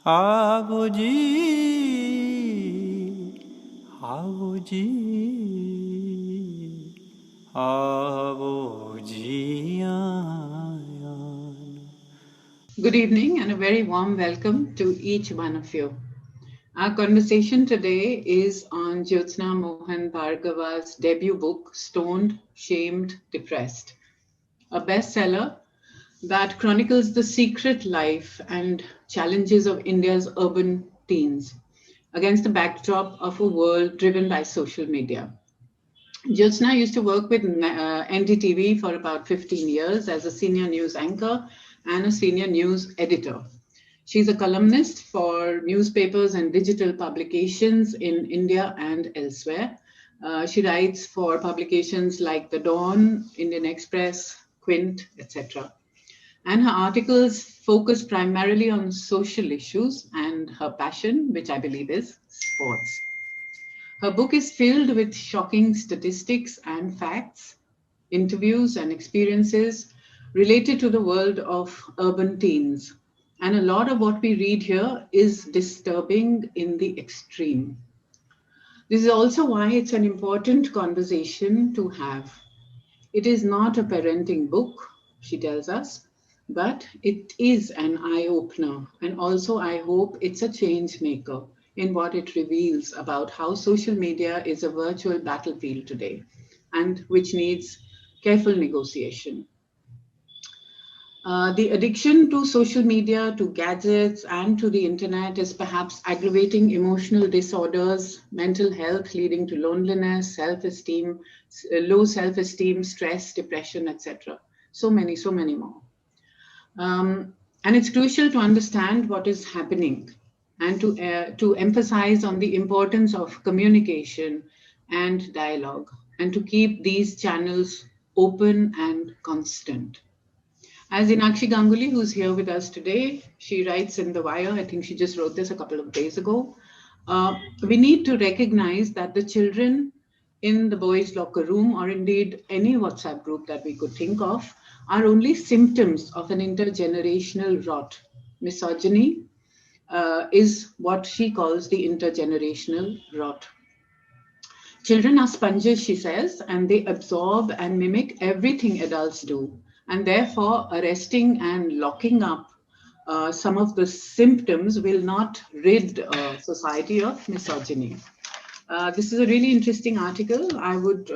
Abuji, Good evening and a very warm welcome to each one of you. Our conversation today is on Jyotsna Mohan Bhargava's debut book, Stoned, Shamed, Depressed, a bestseller that chronicles the secret life and challenges of India's urban teens against the backdrop of a world driven by social media. Jyotsna used to work with NDTV for about 15 years as a senior news anchor and a senior news editor. She's a columnist for newspapers and digital publications in India and elsewhere. She writes for publications like The Dawn, Indian Express, Quint, etc. And her articles focus primarily on social issues and her passion, which I believe is sports. Her book is filled with shocking statistics and facts, interviews and experiences related to the world of urban teens. And a lot of what we read here is disturbing in the extreme. This is also why it's an important conversation to have. It is not a parenting book, she tells us, but it is an eye opener. And also, I hope it's a change maker in what it reveals about how social media is a virtual battlefield today and which needs careful negotiation. The addiction to social media, to gadgets, and to the internet is perhaps aggravating emotional disorders, mental health leading to loneliness, self-esteem, low self-esteem, stress, depression, etc. So many more. And it's crucial to understand what is happening and to emphasize on the importance of communication and dialogue and to keep these channels open and constant. As Enakshi Ganguly, who's here with us today, she writes in The Wire, I think she just wrote this a couple of days ago. We need to recognize that the children in the boys' locker room, or indeed any WhatsApp group that we could think of, are only symptoms of an intergenerational rot. Misogyny is what she calls the intergenerational rot. Children are sponges, she says, and they absorb and mimic everything adults do. And therefore, arresting and locking up some of the symptoms will not rid society of misogyny. This is a really interesting article. I would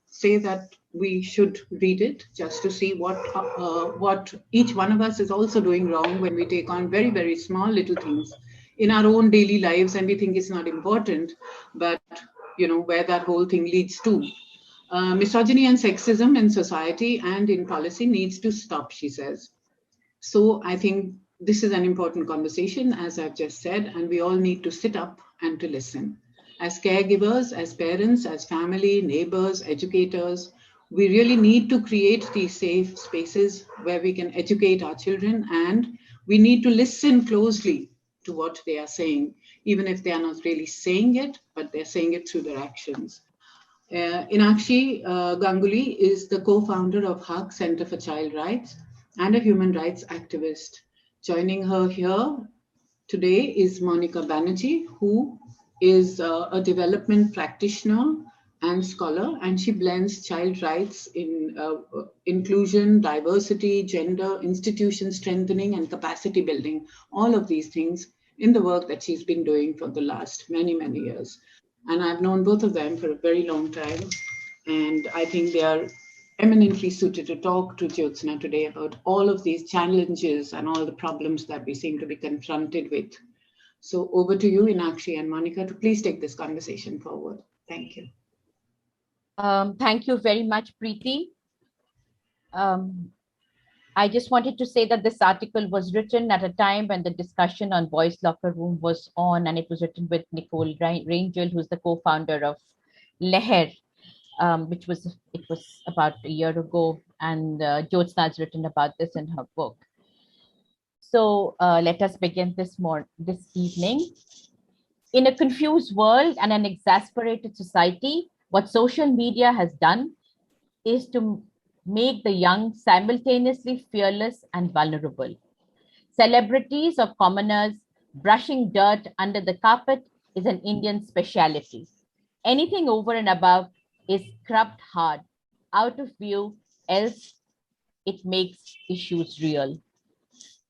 say that we should read it just to see what each one of us is also doing wrong when we take on very, very small little things in our own daily lives and we think it's not important, but where that whole thing leads to. Misogyny and sexism in society and in policy needs to stop, she says. So I think this is an important conversation, as I've just said, and we all need to sit up and to listen. As caregivers, as parents, as family, neighbors, educators, we really need to create these safe spaces where we can educate our children, and we need to listen closely to what they are saying, even if they are not really saying it, but they're saying it through their actions. Enakshi Ganguly is the co-founder of HUG, Center for Child Rights, and a human rights activist. Joining her here today is Monica Banerjee, who is a development practitioner and scholar, and she blends child rights in inclusion, diversity, gender, institution strengthening, and capacity building, all of these things in the work that she's been doing for the last many, many years. And I've known both of them for a very long time. And I think they are eminently suited to talk to Jyotsna today about all of these challenges and all the problems that we seem to be confronted with. So over to you, Enakshi and Monica, to please take this conversation forward. Thank you. Thank you very much, Preeti. I just wanted to say that this article was written at a time when the discussion on Boys Locker Room was on, and it was written with Nicole Rangel, who's the co-founder of Leher, it was about a year ago, and Jyotsna has written about this in her book. So let us begin this evening. In a confused world and an exasperated society, what social media has done is to make the young simultaneously fearless and vulnerable. Celebrities of commoners Brushing dirt under the carpet is an Indian speciality. Anything over and above is scrubbed hard, out of view, else it makes issues real.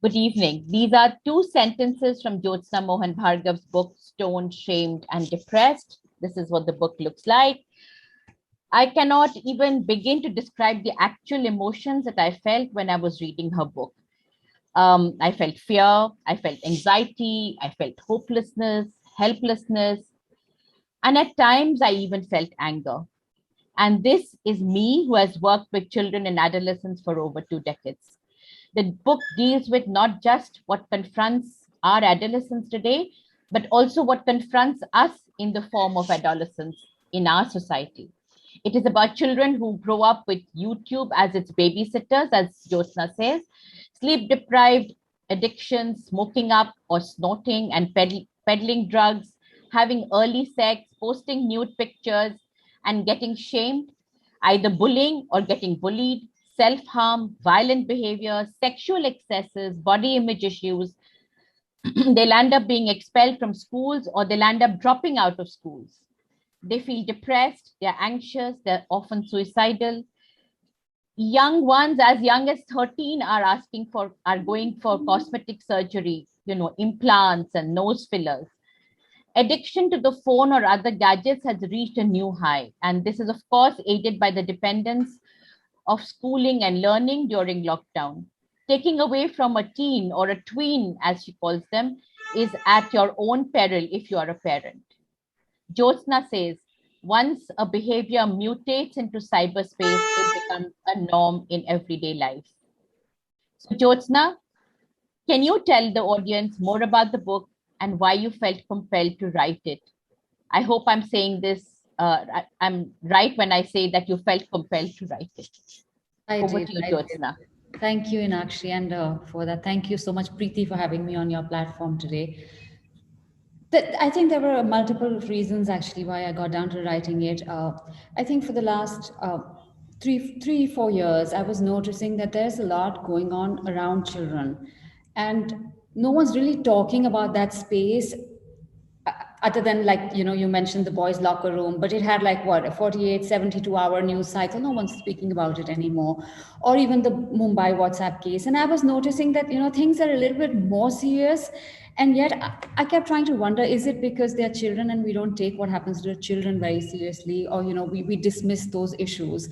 Good evening. These are two sentences from Jyotsna Mohan Bhargav's book, Stoned, Shamed, and Depressed. This is what the book looks like. I cannot even begin to describe the actual emotions that I felt when I was reading her book. I felt fear, I felt anxiety, I felt hopelessness, helplessness, and at times I even felt anger. And this is me who has worked with children and adolescents for over 2 decades. The book deals with not just what confronts our adolescents today, but also what confronts us in the form of adolescents in our society. It is about children who grow up with YouTube as its babysitters, as Jyotsna says, sleep deprived, addiction, smoking up or snorting and peddling drugs, having early sex, posting nude pictures, and getting shamed, either bullying or getting bullied, self harm, violent behavior, sexual excesses, body image issues. They'll end up being expelled from schools or they'll end up dropping out of schools. They feel depressed, they're anxious, they're often suicidal. Young ones as young as 13 are going for cosmetic surgery, implants and nose fillers. Addiction to the phone or other gadgets has reached a new high, and this is of course aided by the dependence of schooling and learning during lockdown. Taking away from a teen or a tween, as she calls them, is at your own peril if you are a parent. Jyotsna says, once a behavior mutates into cyberspace, it becomes a norm in everyday life. So, Jyotsna, can you tell the audience more about the book and why you felt compelled to write it? I hope I'm saying this, I'm right when I say that you felt compelled to write it. Over to you, Jyotsna. Thank you, Enakshi, and for that. Thank you so much, Preeti, for having me on your platform today. I think there were multiple reasons actually why I got down to writing it. I think for the last 4 years, I was noticing that there's a lot going on around children, and no one's really talking about that space other than, like, you mentioned the boys locker room, but it had like what, a 48 72 hour news cycle. No one's speaking about it anymore. Or even the Mumbai WhatsApp case. And I was noticing that things are a little bit more serious, and yet I kept trying to wonder, is it because they're children and we don't take what happens to the children very seriously, or we dismiss those issues?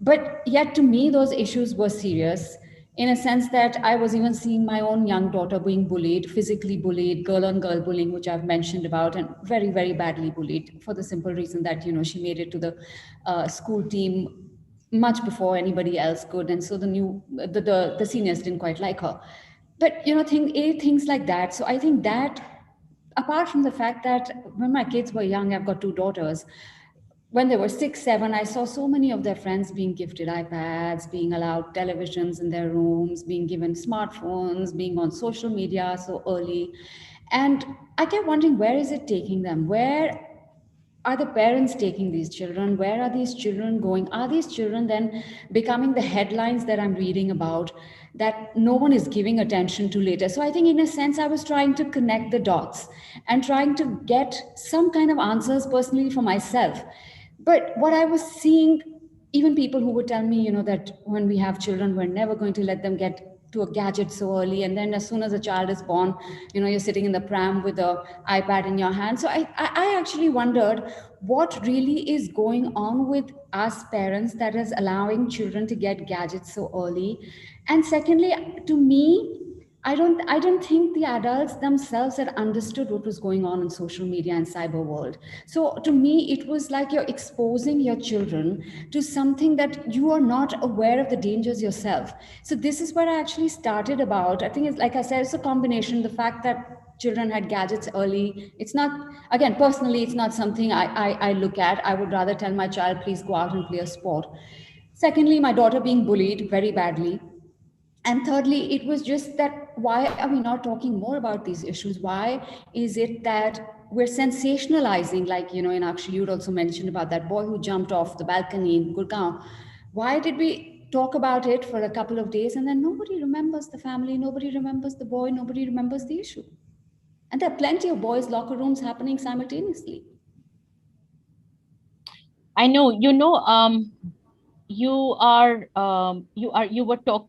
But yet to me those issues were serious, in a sense that I was even seeing my own young daughter being bullied, physically bullied, girl on girl bullying, which I've mentioned about, and very, very badly bullied, for the simple reason that, she made it to the school team much before anybody else could. And so the seniors didn't quite like her. But, things like that. So I think that, apart from the fact that when my kids were young, I've got two daughters, when they were 6, 7, I saw so many of their friends being gifted iPads, being allowed televisions in their rooms, being given smartphones, being on social media so early. And I kept wondering, where is it taking them? Where are the parents taking these children? Where are these children going? Are these children then becoming the headlines that I'm reading about that no one is giving attention to later? So I think, in a sense, I was trying to connect the dots and trying to get some kind of answers personally for myself. But what I was seeing, even people who would tell me, that when we have children, we're never going to let them get to a gadget so early. And then as soon as a child is born, you're sitting in the pram with the iPad in your hand. So I actually wondered what really is going on with us parents that is allowing children to get gadgets so early. And secondly, to me, I don't think the adults themselves had understood what was going on in social media and cyber world. So to me, it was like you're exposing your children to something that you are not aware of the dangers yourself. So this is where I actually started about. I think it's, like I said, it's a combination. The fact that children had gadgets early, it's not, again, personally, it's not something I look at. I would rather tell my child, please go out and play a sport. Secondly, my daughter being bullied very badly. And thirdly, it was just that, why are we not talking more about these issues? Why is it that we're sensationalizing, like, Enakshi, you'd also mentioned about that boy who jumped off the balcony in Gurgaon. Why did we talk about it for a couple of days and then nobody remembers the family, nobody remembers the boy, nobody remembers the issue? And there are plenty of boys' locker rooms happening simultaneously. I know, you were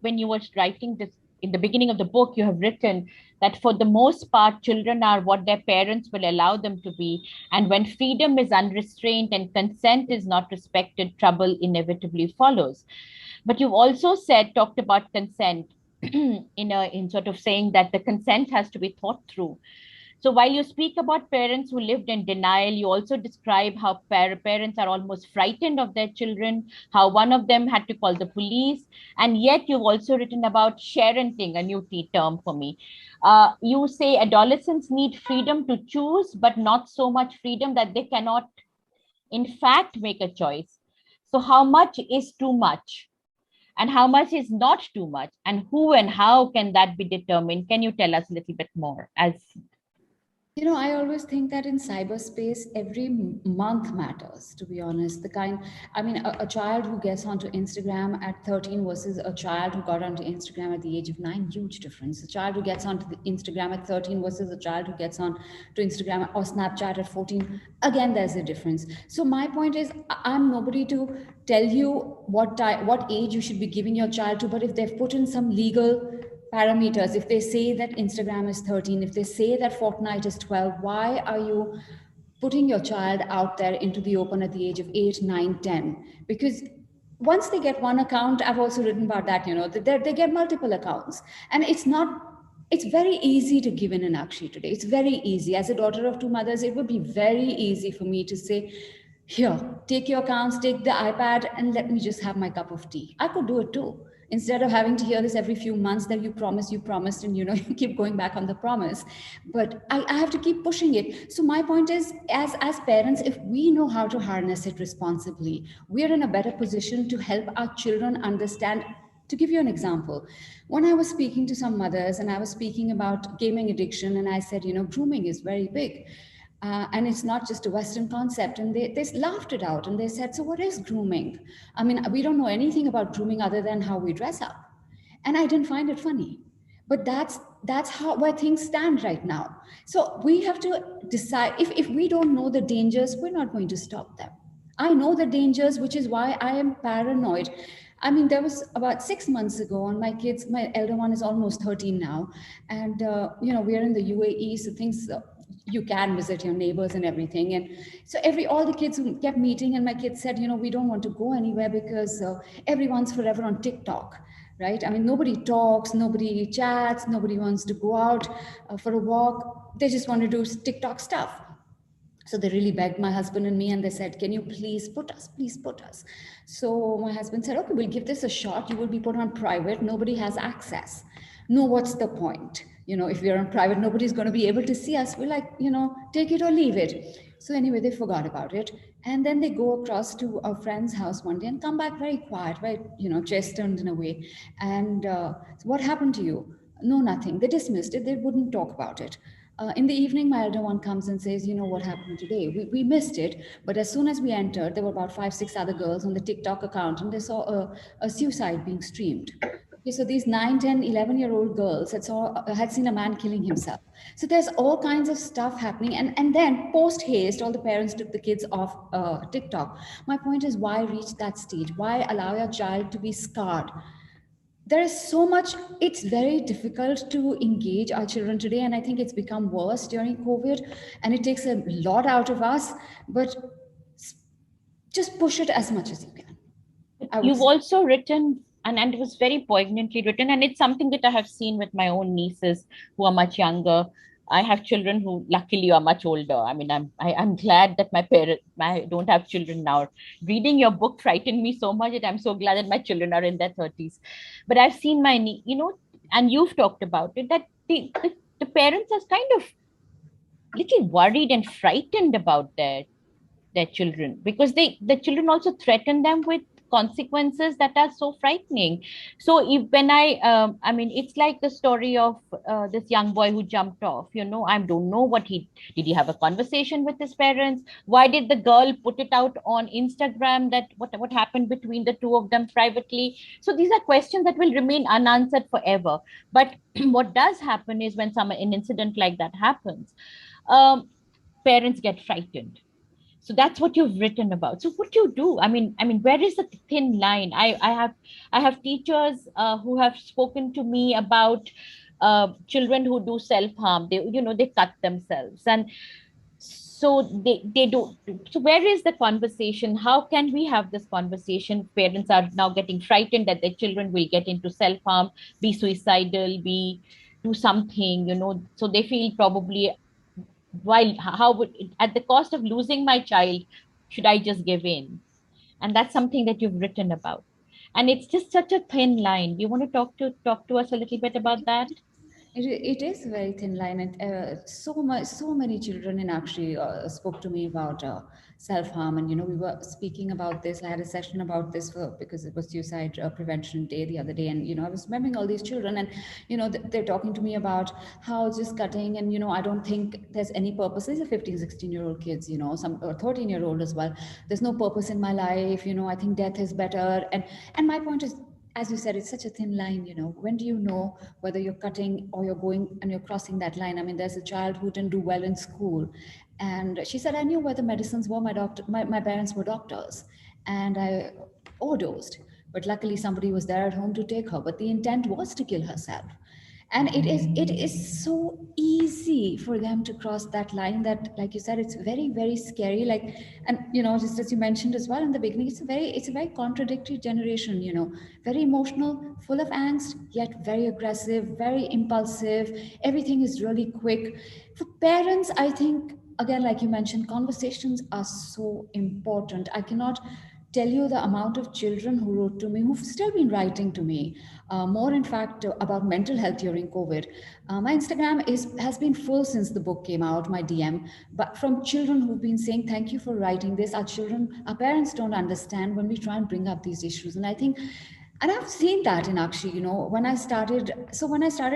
when you were writing this in the beginning of the book, you have written that for the most part, children are what their parents will allow them to be. And when freedom is unrestrained and consent is not respected, trouble inevitably follows. But you've also talked about consent in sort of saying that the consent has to be thought through. So while you speak about parents who lived in denial, you also describe how parents are almost frightened of their children, how one of them had to call the police. And yet you've also written about sharenting, a new term for me. You say adolescents need freedom to choose, but not so much freedom that they cannot, in fact, make a choice. So how much is too much? And how much is not too much? And who and how can that be determined? Can you tell us a little bit more as I always think that in cyberspace, every month matters, to be honest. A child who gets onto Instagram at 13 versus a child who got onto Instagram at the age of 9, huge difference. A child who gets onto the Instagram at 13 versus a child who gets on to Instagram or Snapchat at 14, again, there's a difference. So my point is, I'm nobody to tell you what age you should be giving your child to, but if they've put in some legal parameters, if they say that Instagram is 13, if they say that Fortnite is 12, why are you putting your child out there into the open at the age of 8, 9, 10? Because once they get one account, I've also written about that, they get multiple accounts. And it's very easy to give in Enakshi today. It's very easy. As a daughter of two mothers, it would be very easy for me to say, here, take your accounts, take the iPad, and let me just have my cup of tea. I could do it too. Instead of having to hear this every few months that you promised, and you keep going back on the promise. But I have to keep pushing it. So my point is, as parents, if we know how to harness it responsibly, we're in a better position to help our children understand. To give you an example, when I was speaking to some mothers and I was speaking about gaming addiction, and I said, grooming is very big. And it's not just a Western concept. And they laughed it out and they said, so what is grooming? I mean, we don't know anything about grooming other than how we dress up. And I didn't find it funny. But that's how where things stand right now. So we have to decide, if we don't know the dangers, we're not going to stop them. I know the dangers, which is why I am paranoid. I mean, there was about 6 months ago, and my elder one is almost 13 now. And, we are in the UAE, so things, you can visit your neighbors and everything. And so all the kids who kept meeting, and my kids said, we don't want to go anywhere because everyone's forever on TikTok, right? I mean, nobody talks, nobody chats, nobody wants to go out for a walk. They just want to do TikTok stuff. So they really begged my husband and me, and they said, can you please put us? So my husband said, okay, we'll give this a shot. You will be put on private. Nobody has access. No, what's the point? If we're on private, nobody's going to be able to see us. We're like, take it or leave it. So anyway, they forgot about it. And then they go across to a friend's house one day and come back very quiet, very, chest turned in a way. And so what happened to you? No, nothing. They dismissed it. They wouldn't talk about it. In the evening, my elder one comes and says, what happened today? We missed it. But as soon as we entered, there were about 5, 6 other girls on the TikTok account, and they saw a suicide being streamed. Okay, so these 9, 10, 11-year-old girls had seen a man killing himself. So there's all kinds of stuff happening. And then post haste, all the parents took the kids off TikTok. My point is, why reach that stage? Why allow your child to be scarred? There is so much. It's very difficult to engage our children today, and I think it's become worse during COVID, and it takes a lot out of us, but just push it as much as you can. You've also written, and it was very poignantly written, and it's something that I have seen with my own nieces who are much younger. I have children who luckily are much older. I mean, I'm glad that I don't have children now. Reading your book frightened me so much that I'm so glad that my children are in their 30s. But I've seen and you've talked about it, that the parents are kind of little worried and frightened about their children, because the children also threaten them with consequences that are so frightening. So if when I mean, it's like the story of this young boy who jumped off. I don't know what he did. He have a conversation with his parents? Why did the girl put it out on Instagram, that what happened between the two of them privately? So these are questions that will remain unanswered forever. But what does happen is when an incident like that happens, um, parents get frightened. So that's what you've written about. So what do you do? I mean, where is the thin line? I have teachers who have spoken to me about children who do self harm. They cut themselves, and so they do. So where is the conversation? How can we have this conversation? Parents are now getting frightened that their children will get into self harm, be suicidal, be do something. So they feel probably, while how would at the cost of losing my child, should I just give in? And that's something that you've written about, and it's just such a thin line. Do you want to talk to us a little bit about that? It is a very thin line, and so many children in actually spoke to me about self harm, and we were speaking about this. I had a session about this because it was Suicide Prevention Day the other day, and I was remembering all these children, and they're talking to me about how just cutting, and I don't think there's any purpose. These are 15, 16-year-old kids, some 13-year-old as well. There's no purpose in my life. I think death is better, and my point is, as you said, it's such a thin line. When do you know whether you're cutting or you're going and you're crossing that line? I mean, there's a child who didn't do well in school, and she said, I knew where the medicines were. My parents were doctors, and I overdosed, but luckily somebody was there at home to take her, but the intent was to kill herself. And it is so easy for them to cross that line, that, like you said, it's very, very scary. Like, and just as you mentioned as well in the beginning, it's a very contradictory generation. Very emotional, full of angst, yet very aggressive, very impulsive. Everything is really quick. For parents, I think, again, like you mentioned, conversations are so important. I cannot tell you the amount of children who wrote to me, who've still been writing to me, more in fact, about mental health during COVID. My Instagram has been full since the book came out, my DM, but from children who've been saying, thank you for writing this. Our parents don't understand when we try and bring up these issues. And I think, and I've seen that in Akshi, when I started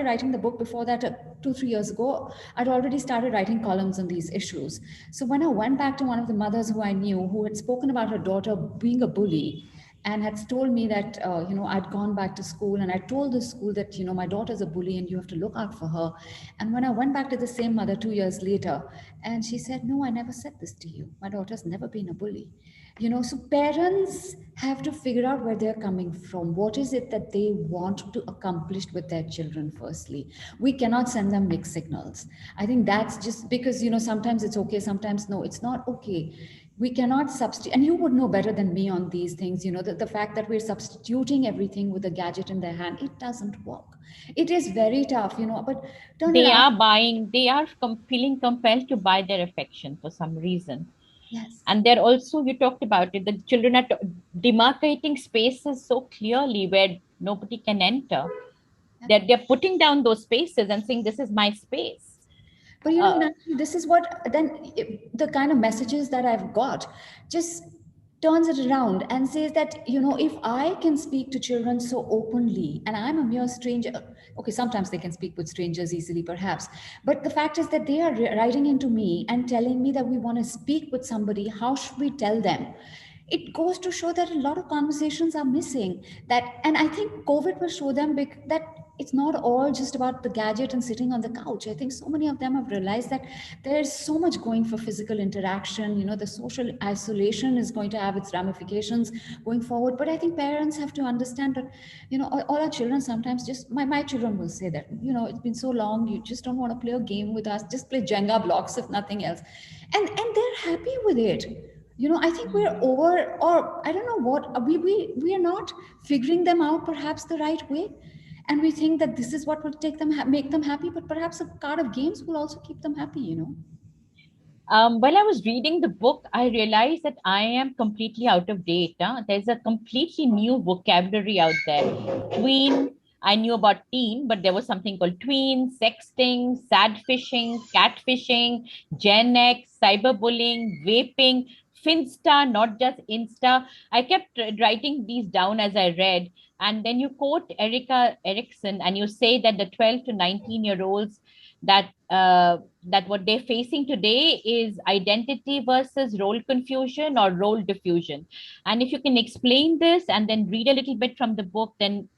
writing the book, before that, 2, 3 years ago, I'd already started writing columns on these issues. So when I went back to one of the mothers who I knew, who had spoken about her daughter being a bully, and had told me that, I'd gone back to school, and I told the school that, my daughter's a bully and you have to look out for her. And when I went back to the same mother 2 years later, and she said, no, I never said this to you. My daughter's never been a bully. So parents have to figure out where they're coming from. What is it that they want to accomplish with their children? Firstly, we cannot send them mixed signals. I think that's just because, sometimes it's okay, sometimes no, it's not okay. We cannot substitute, and you would know better than me on these things, the fact that we're substituting everything with a gadget in their hand, it doesn't work. It is very tough, but turn They around. are buying, they are feeling compelled to buy their affection for some reason. Yes. And they're also, you talked about it, the children are demarcating spaces so clearly where nobody can enter. They're putting down those spaces and saying, this is my space. But uh, this is what then the kind of messages that I've got just turns it around and says that, if I can speak to children so openly, and I'm a mere stranger, okay, sometimes they can speak with strangers easily, perhaps, but the fact is that they are writing into me and telling me that we want to speak with somebody. How should we tell them? It goes to show that a lot of conversations are missing. And I think COVID will show them that it's not all just about the gadget and sitting on the couch. I think so many of them have realized that there's so much going for physical interaction. The social isolation is going to have its ramifications going forward. But I think parents have to understand that, all our children sometimes just, my children will say that, it's been so long, you just don't want to play a game with us, just play Jenga blocks, if nothing else. And they're happy with it. I think we're over, or I don't know what, we are not figuring them out perhaps the right way. And we think that this is what will make them happy, but perhaps a card of games will also keep them happy. while I was reading the book, I realized that I am completely out of date. There's a completely new vocabulary out there. Tween, I knew about teen, but there was something called tween, sexting, sad fishing, catfishing, Gen X, cyberbullying, vaping, Finsta, not just Insta. I kept writing these down as I read. And then you quote Erika Erickson and you say that the 12 to 19-year-olds that what they're facing today is identity versus role confusion or role diffusion. And if you can explain this and then read a little bit from the book, then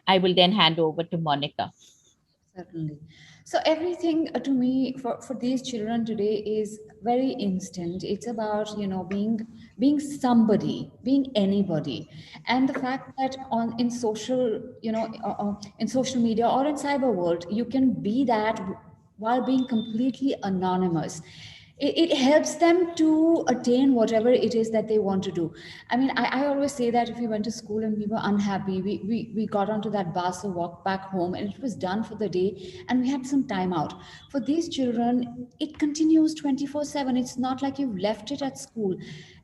I will then hand over to Monica. Certainly. So everything to me for these children today is very instant. It's about, being somebody, being anybody. And the fact that in social, in social media or in cyber world, you can be that while being completely anonymous. It helps them to attain whatever it is that they want to do. I mean, I always say that if we went to school and we were unhappy, we got onto that bus or walked back home and it was done for the day and we had some time out. For these children, it continues 24/7. It's not like you've left it at school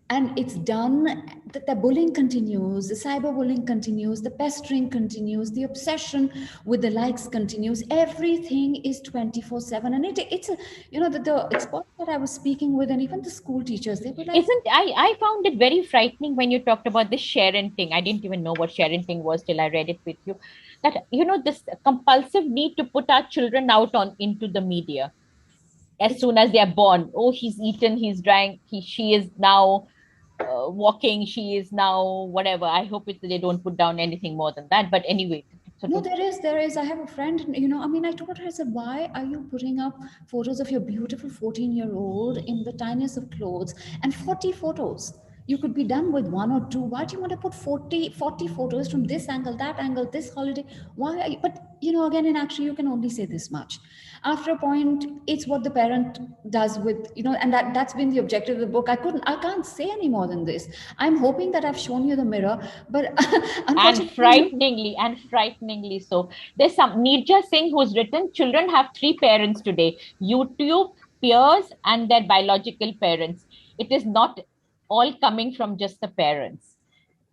and it's done. The bullying continues, the cyberbullying continues, the pestering continues, the obsession with the likes continues. Everything is 24/7. And it's a, the experts that I was speaking with and even the school teachers, they were like, Isn't I found it very frightening when you talked about the sharenting. I didn't even know what sharenting was till I read it with you. That this compulsive need to put our children out on into the media as it's soon as they are born. Oh, he's eaten, he's drank, she is now walking, she is now whatever. I hope they don't put down anything more than that. But anyway, sort No, of. there is. I have a friend, I mean, I told her, I said, why are you putting up photos of your beautiful 14-year-old in the tiniest of clothes and 40 photos? You could be done with one or two. Why do you want to put 40 photos from this angle, this holiday? Why are you? But, again, in action, you can only say this much. After a point, it's what the parent does with, and that's been the objective of the book. I can't say any more than this. I'm hoping that I've shown you the mirror, but And unfortunately, frighteningly so. There's some Nirja Singh who's written, children have three parents today: YouTube, peers, and their biological parents. It is not all coming from just the parents.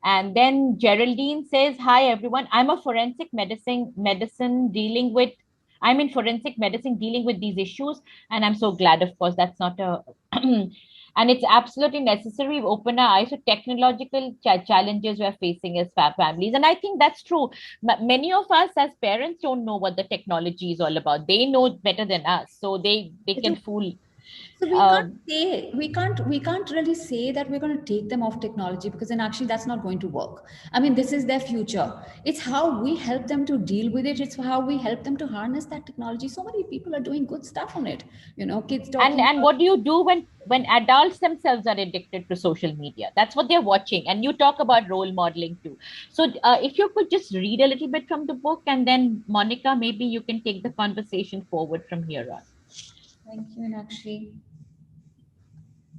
And then Geraldine says, hi everyone, I'm in forensic medicine dealing with these issues. And I'm so glad, of course, that's not a and it's absolutely necessary. We open our eyes to technological challenges we're facing as families. And I think that's true. Many of us as parents don't know what the technology is all about. They know better than us. So they can fool. so Um, we can't really say that we're going to take them off technology, because then actually that's not going to work. I mean, this is their future. It's how we help them to deal with it. It's how we help them to harness that technology. So many people are doing good stuff on it. Kids talking and about. what do you do when adults themselves are addicted to social media? That's what they're watching. And you talk about role modeling too. So if you could just read a little bit from the book, and then Monica, maybe you can take the conversation forward from here on. Thank you, Enakshi.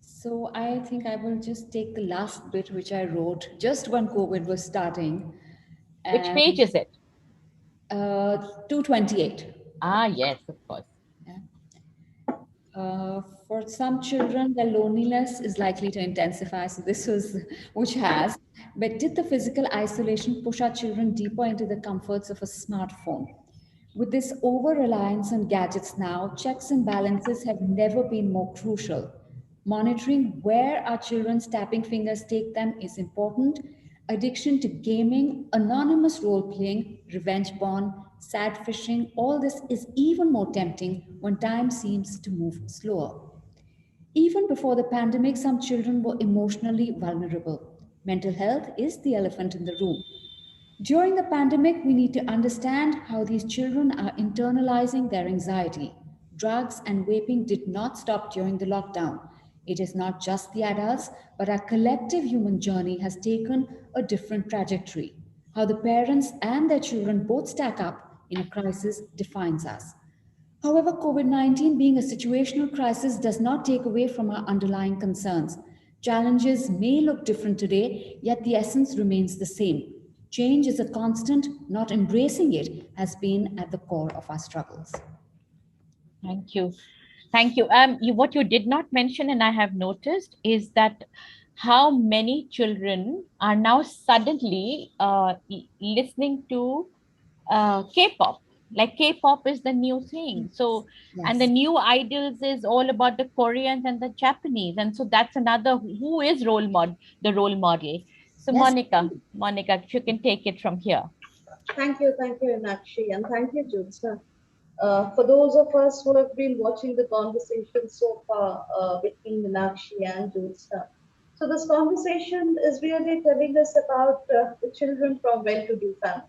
So I think I will just take the last bit which I wrote just when COVID was starting, Which and page is it? 228. Ah, yes, of course. Yeah. For some children, their loneliness is likely to intensify. So this was, which has, but did the physical isolation push our children deeper into the comforts of a smartphone? With this over reliance on gadgets now, checks and balances have never been more crucial. Monitoring where our children's tapping fingers take them is important. Addiction to gaming, anonymous role playing, revenge porn, sad fishing, all this is even more tempting when time seems to move slower. Even before the pandemic, some children were emotionally vulnerable. Mental health is the elephant in the room. During the pandemic, we need to understand how these children are internalizing their anxiety. Drugs and vaping did not stop during the lockdown. It is not just the adults, but our collective human journey has taken a different trajectory. How the parents and their children both stack up in a crisis defines us. However, COVID 19 being a situational crisis does not take away from our underlying concerns. Challenges may look different today, yet the essence remains the same. Change is a constant, not embracing it has been at the core of our struggles. Thank you. Thank you. What you did not mention, and I have noticed, is that how many children are now suddenly listening to K-pop. Like K-pop is the new thing. So, and the Yes. new idols is all about the Koreans and the Japanese. And so that's another, who is the role model. So Yes. Monica, if you can take it from here. Thank you, Enakshi, and thank you, Jyotsna. For those of us who have been watching the conversation so far between Enakshi and Jyotsna, so this conversation is really telling us about the children from well-to-do families.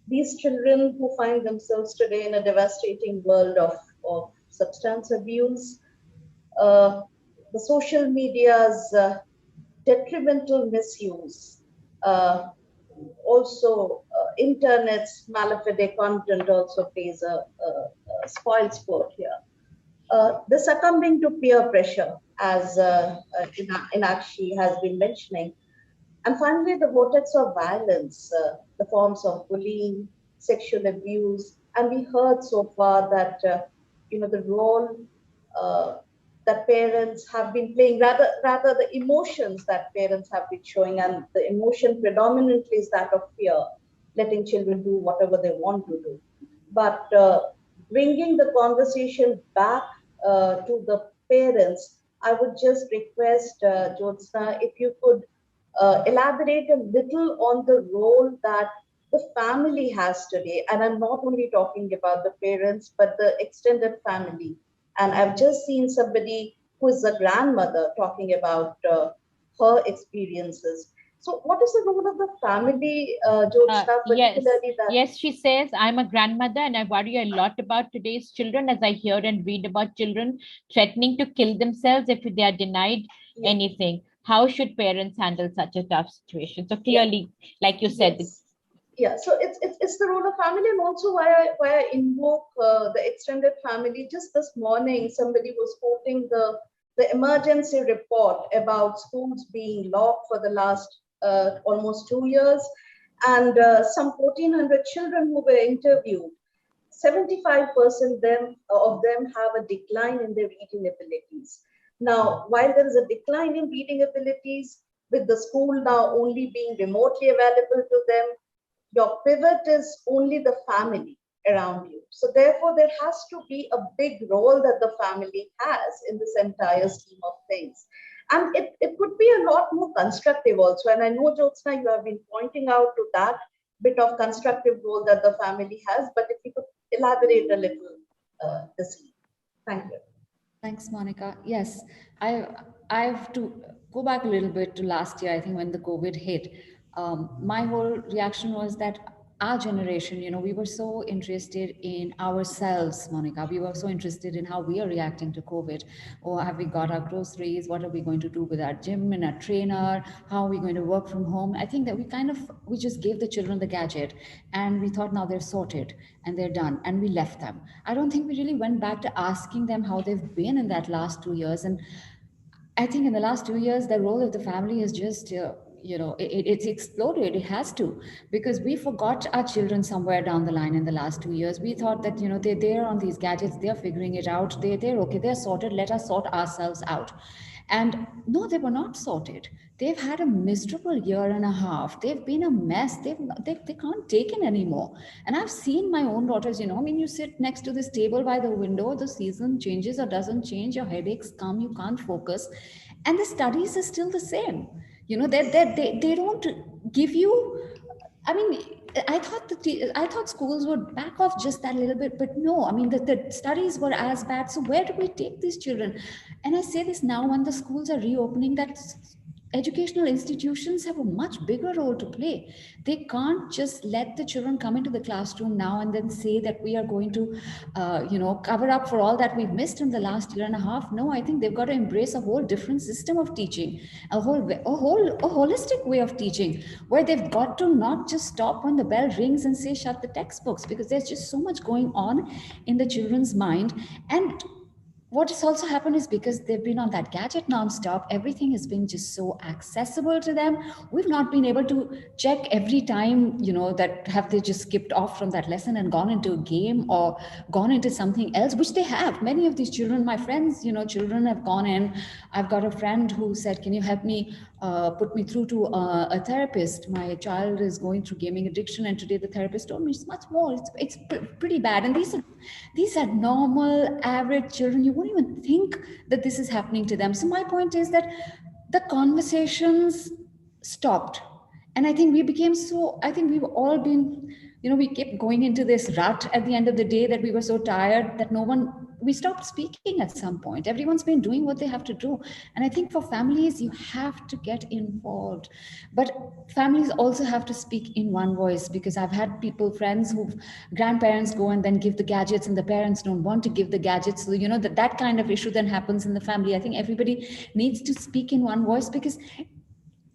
These children who find themselves today in a devastating world of substance abuse, uh, the social media's detrimental misuse, uh, also internet's malafide content also plays a spoil sport here. The succumbing to peer pressure, as Enakshi has been mentioning, and finally, the vortex of violence, the forms of bullying, sexual abuse, and we heard so far that the role uh, that parents have been playing, rather the emotions that parents have been showing, and the emotion predominantly is that of fear, letting children do whatever they want to do. But bringing the conversation back to the parents, I would just request Jyotsna if you could elaborate a little on the role that the family has today. And I'm not only talking about the parents, but the extended family. And I've just seen somebody who is a grandmother talking about her experiences. So, what is the role of the family, Jyotsna, Yes, particularly that? yes, she says, I'm a grandmother and I worry a lot about today's children as I hear and read about children threatening to kill themselves if they are denied Yeah, anything. How should parents handle such a tough situation? So yeah, clearly, like you said, yes. Yeah, so it's the role of family, and also why I invoke the extended family. Just this morning, somebody was quoting the emergency report about schools being locked for the last almost 2 years, and some 1,400 children who were interviewed. 75% of them have a decline in their reading abilities. Now, while there is a decline in reading abilities, with the school now only being remotely available to them, your pivot is only the family around you. So therefore, there has to be a big role that the family has in this entire scheme of things. And it could be a lot more constructive also. And I know, Jyotsna, you have been pointing out to that bit of constructive role that the family has, but if you could elaborate a little this evening. Thank you. Thanks, Monica. Yes, I I have to go back a little bit to last year. I think when the COVID hit, my whole reaction was that our generation, we were so interested in ourselves, Monica. We were so interested in how we are reacting to COVID. Oh, have we got our groceries? What are we going to do with our gym and our trainer? How are we going to work from home? I think that we just gave the children the gadget, and we thought now they're sorted and they're done, and we left them. I don't think we really went back to asking them how they've been in that last 2 years. And I think in the last 2 years, the role of the family is just, it's exploded. It has to, because we forgot our children somewhere down the line in the last 2 years. We thought that, they're on these gadgets, they're figuring it out, they're okay, they're sorted, let us sort ourselves out. And no, they were not sorted. They've had a miserable year and a half. They've been a mess. They can't take it anymore. And I've seen my own daughters, I mean, you sit next to this table by the window, the season changes or doesn't change, your headaches come, you can't focus. And the studies are still the same. They don't give you, I mean, I thought schools would back off just that little bit, but no. I mean, the studies were as bad. So where do we take these children? And I say this now when the schools are reopening, that educational institutions have a much bigger role to play. They can't just let the children come into the classroom now and then say that we are going to, cover up for all that we've missed in the last year and a half. No, I think they've got to embrace a whole different system of teaching, a holistic way of teaching, where they've got to not just stop when the bell rings and say shut the textbooks, because there's just so much going on in the children's mind. And what has also happened is, because they've been on that gadget nonstop, everything has been just so accessible to them. We've not been able to check every time, that have they just skipped off from that lesson and gone into a game or gone into something else, which they have. Many of these children, my friends, children have gone in. I've got a friend who said, can you help me put me through to a therapist. My child is going through gaming addiction, and today the therapist told me it's much more. It's pretty bad. And these are normal, average children. You wouldn't even think that this is happening to them. So my point is that the conversations stopped, and I think we became so. I think we've all been, we kept going into this rut at the end of the day that we were so tired that we stopped speaking at some point. Everyone's been doing what they have to do. And I think for families, you have to get involved. But families also have to speak in one voice, because I've had friends who grandparents go and then give the gadgets, and the parents don't want to give the gadgets. So, that kind of issue then happens in the family. I think everybody needs to speak in one voice, because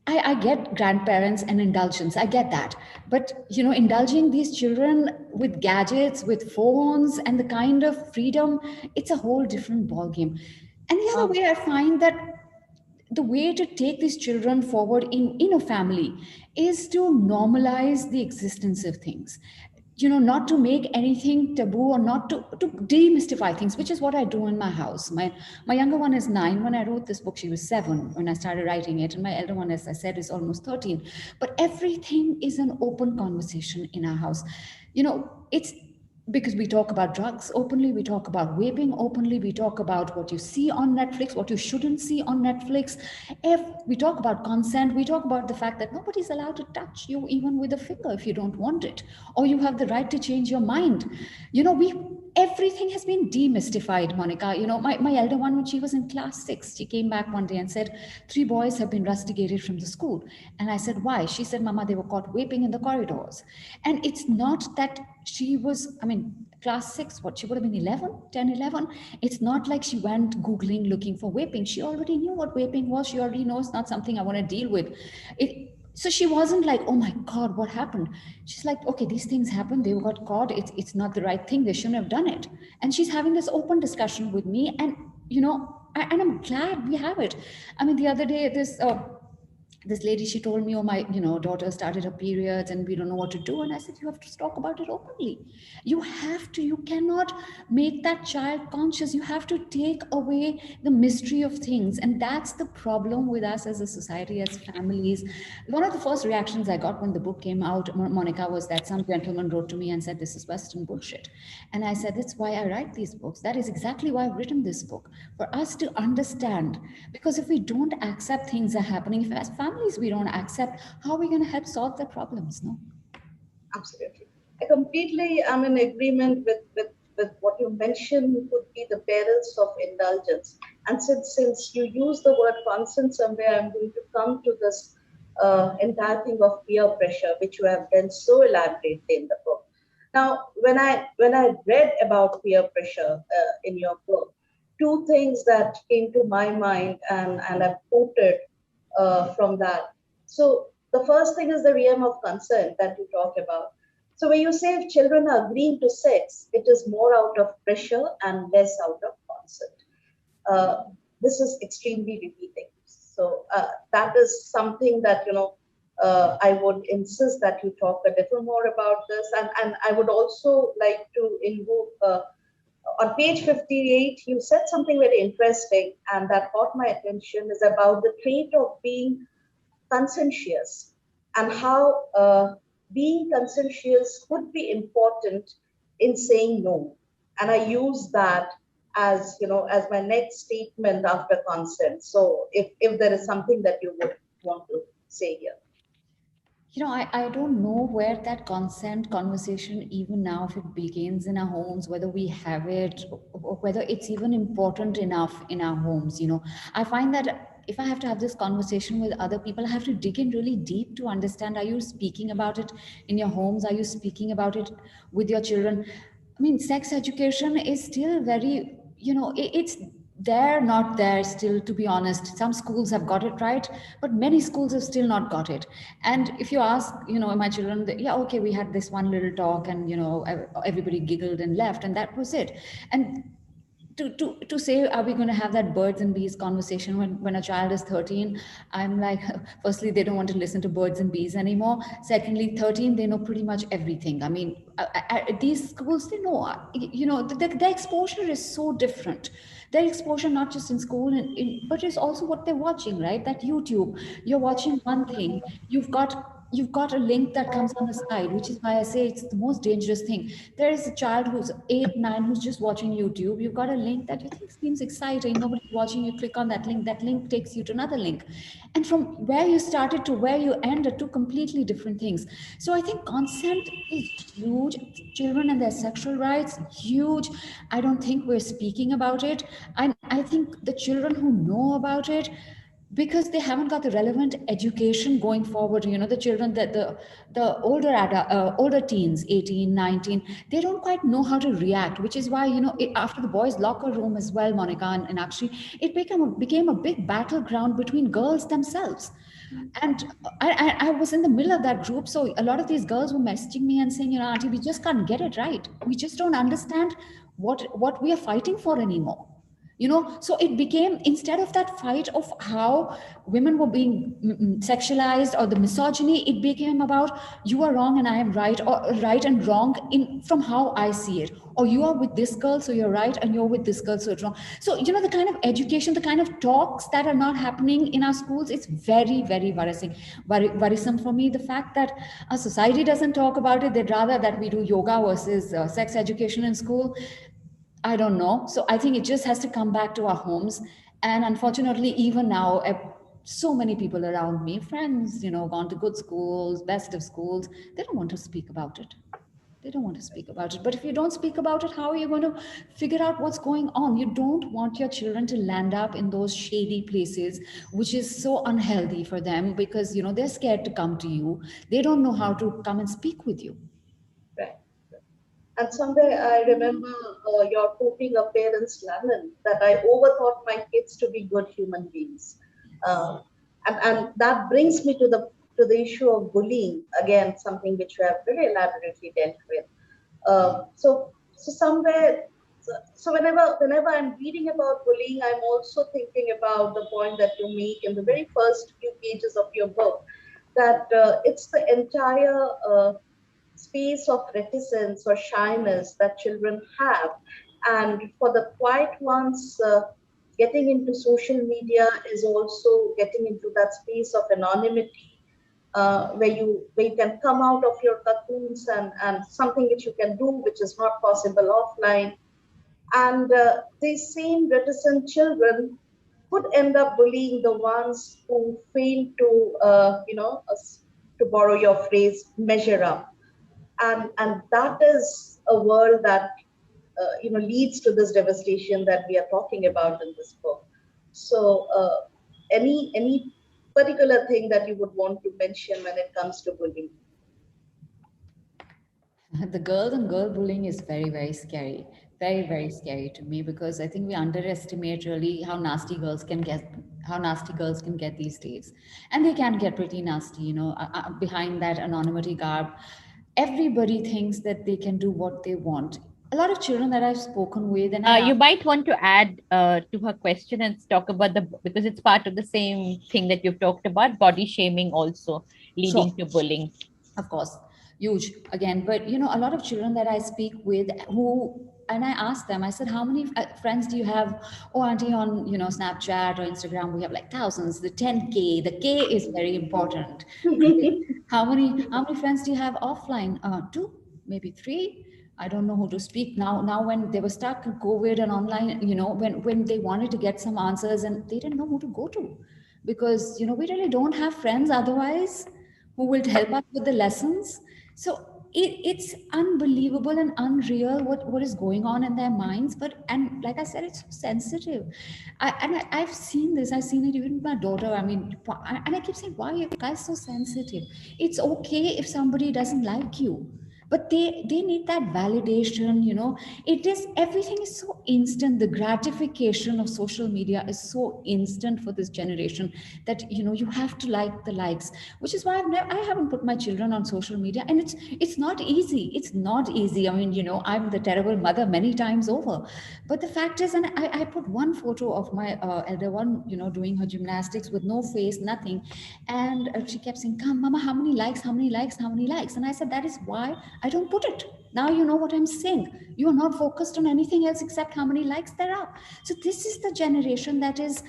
I get grandparents and indulgence. I get that. But, indulging these children with gadgets, with phones, and the kind of freedom, it's a whole different ballgame. And the other way I find that the way to take these children forward in a family is to normalize the existence of things, not to make anything taboo, or not to demystify things, which is what I do in my house. My younger one is 9. When I wrote this book, she was 7 when I started writing it, and my elder one, as I said, is almost 13. But everything is an open conversation in our house. It's because we talk about drugs openly, we talk about vaping openly, we talk about what you see on Netflix, what you shouldn't see on Netflix. If we talk about consent, we talk about the fact that nobody's allowed to touch you even with a finger if you don't want it, or you have the right to change your mind. We everything has been demystified, Monica. My elder one, when she was in class 6, she came back one day and said, 3 boys have been rusticated from the school. And I said, why? She said, Mama, they were caught vaping in the corridors. And it's not that she was, class 6, what, she would have been 10, 11. It's not like she went Googling looking for vaping. She already knew what vaping was. She already knows it's not something I want to deal with. So she wasn't like, oh my God, what happened? She's like, okay, these things happen. They got caught. It's not the right thing. They shouldn't have done it. And she's having this open discussion with me. And, and I'm glad we have it. The other day, this lady, she told me, oh, my daughter started her periods and we don't know what to do. And I said, you have to talk about it openly. You cannot make that child conscious. You have to take away the mystery of things. And that's the problem with us as a society, as families. One of the first reactions I got when the book came out, Monica, was that some gentleman wrote to me and said, this is Western bullshit. And I said, that's why I write these books. That is exactly why I've written this book, for us to understand. Because if we don't accept things are happening, if as families we don't accept, how are we going to help solve their problems? No? Absolutely. I completely am in agreement with what you mentioned could be the perils of indulgence. And since you use the word consent somewhere, I'm going to come to this entire thing of peer pressure, which you have done so elaborately in the book. Now, when I read about peer pressure in your book, 2 things that came to my mind, and I've quoted from that. So the first thing is the realm of consent that you talk about. So when you say if children are agreeing to sex, it is more out of pressure and less out of consent. This is extremely revealing. So that is something that, I would insist that you talk a little more about this. And I would also like to invoke, on page 58, you said something very interesting, and that caught my attention, is about the trait of being conscientious, and how being conscientious could be important in saying no. And I use that as as my next statement after consent. So if there is something that you would want to say here. I don't know where that consent conversation, even now, if it begins in our homes, whether we have it, or whether it's even important enough in our homes. I find that if I have to have this conversation with other people, I have to dig in really deep to understand, are you speaking about it in your homes? Are you speaking about it with your children? Sex education is still very, it's there, not there still, to be honest. Some schools have got it right, but many schools have still not got it. And if you ask, my children, yeah, okay, we had this one little talk and, everybody giggled and left, and that was it. And to say, are we going to have that birds and bees conversation when a child is 13? I'm like, firstly, they don't want to listen to birds and bees anymore. Secondly, 13, they know pretty much everything. I mean, these schools, they know, the exposure is so different. Their exposure, not just in school, but it's also what they're watching, right? That YouTube, you're watching one thing, you've got a link that comes on the side, which is why I say it's the most dangerous thing. There is a child who's 8, 9, who's just watching YouTube. You've got a link that you think seems exciting. Nobody's watching. You click on that link. That link takes you to another link. And from where you started to where you end are two completely different things. So I think consent is huge. Children and their sexual rights, huge. I don't think we're speaking about it. And I think the children who know about it, because they haven't got the relevant education going forward, the children that the older teens, 18, 19, they don't quite know how to react, which is why, after the boys locker room as well, Monica and Enakshi, it became a big battleground between girls themselves. And I was in the middle of that group, so a lot of these girls were messaging me and saying, auntie, we just can't get it right. We just don't understand what we are fighting for anymore. So it became, instead of that fight of how women were being sexualized, or the misogyny, it became about, you are wrong and I am right, or right and wrong in from how I see it, or you are with this girl so you're right, and you're with this girl so it's wrong. So the kind of education, the kind of talks that are not happening in our schools, it's very, very worrisome for me. The fact that our society doesn't talk about it, they'd rather that we do yoga versus sex education in school. I don't know. So I think it just has to come back to our homes. And unfortunately, even now, so many people around me, friends, gone to good schools, best of schools, they don't want to speak about it. They don't want to speak about it. But if you don't speak about it, how are you going to figure out what's going on? You don't want your children to land up in those shady places, which is so unhealthy for them, because, they're scared to come to you. They don't know how to come and speak with you. Right. And someday I remember your quoting a parent's lemon that I overthought my kids to be good human beings. Uh, and that brings me to the issue of bullying, again, something which we have very elaborately dealt with. So somewhere, so whenever I'm reading about bullying, I'm also thinking about the point that you make in the very first few pages of your book, that it's the entire space of reticence or shyness that children have. And for the quiet ones, getting into social media is also getting into that space of anonymity, where you can come out of your cocoons, and something which you can do which is not possible offline. And these same reticent children could end up bullying the ones who fail to, to borrow your phrase, measure up. And that is a world that leads to this devastation that we are talking about in this book. So any particular thing that you would want to mention when it comes to bullying? The girl and girl bullying is very, very scary. Very, very scary to me, because I think we underestimate really how nasty girls can get these days. And they can get pretty nasty, behind that anonymity garb. Everybody thinks that they can do what they want. A lot of children that I've spoken with, and You might want to add to her question and talk about because it's part of the same thing that you've talked about, body shaming also leading sure, to bullying. of course, huge again. But a lot of children that I speak with, and I ask them, I said, how many friends do you have? Oh, auntie, on Snapchat or Instagram, we have like thousands. The 10K, the K is very important. Okay. How many friends do you have offline? Two, maybe three. I don't know who to speak now. When they were stuck in COVID and online, when they wanted to get some answers, and they didn't know who to go to, because we really don't have friends otherwise who will help us with the lessons. So it's unbelievable and unreal what is going on in their minds. But, and like I said, it's so sensitive. I've seen this. I've seen it even with my daughter. I mean, and I keep saying, why are you guys so sensitive? It's okay if somebody doesn't like you. but they need that validation, you know. It is, everything is so instant. The gratification of social media is so instant for this generation that, you know, you have to like the likes, which is why I haven't put my children on social media. And it's not easy. It's not easy. I mean, you know, I'm the terrible mother many times over. But the fact is, and I put one photo of my elder one, you know, doing her gymnastics with no face, nothing. And she kept saying, come, mama, how many likes, how many likes, how many likes? And I said, that is why I don't put it. Now you know what I'm saying. You are not focused on anything else except how many likes there are. So this is the generation that is,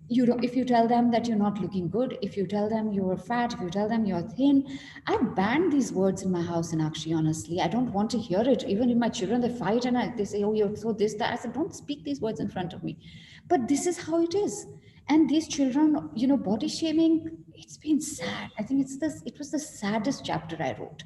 you know, if you tell them that you're not looking good, if you tell them you're fat, if you tell them you're thin, I banned these words in my house. In actually, honestly, I don't want to hear it. Even if my children, they fight and they say, oh, you're so this, that, I said, don't speak these words in front of me. But this is how it is. And these children, you know, body shaming, it's been sad. I think it was the saddest chapter I wrote,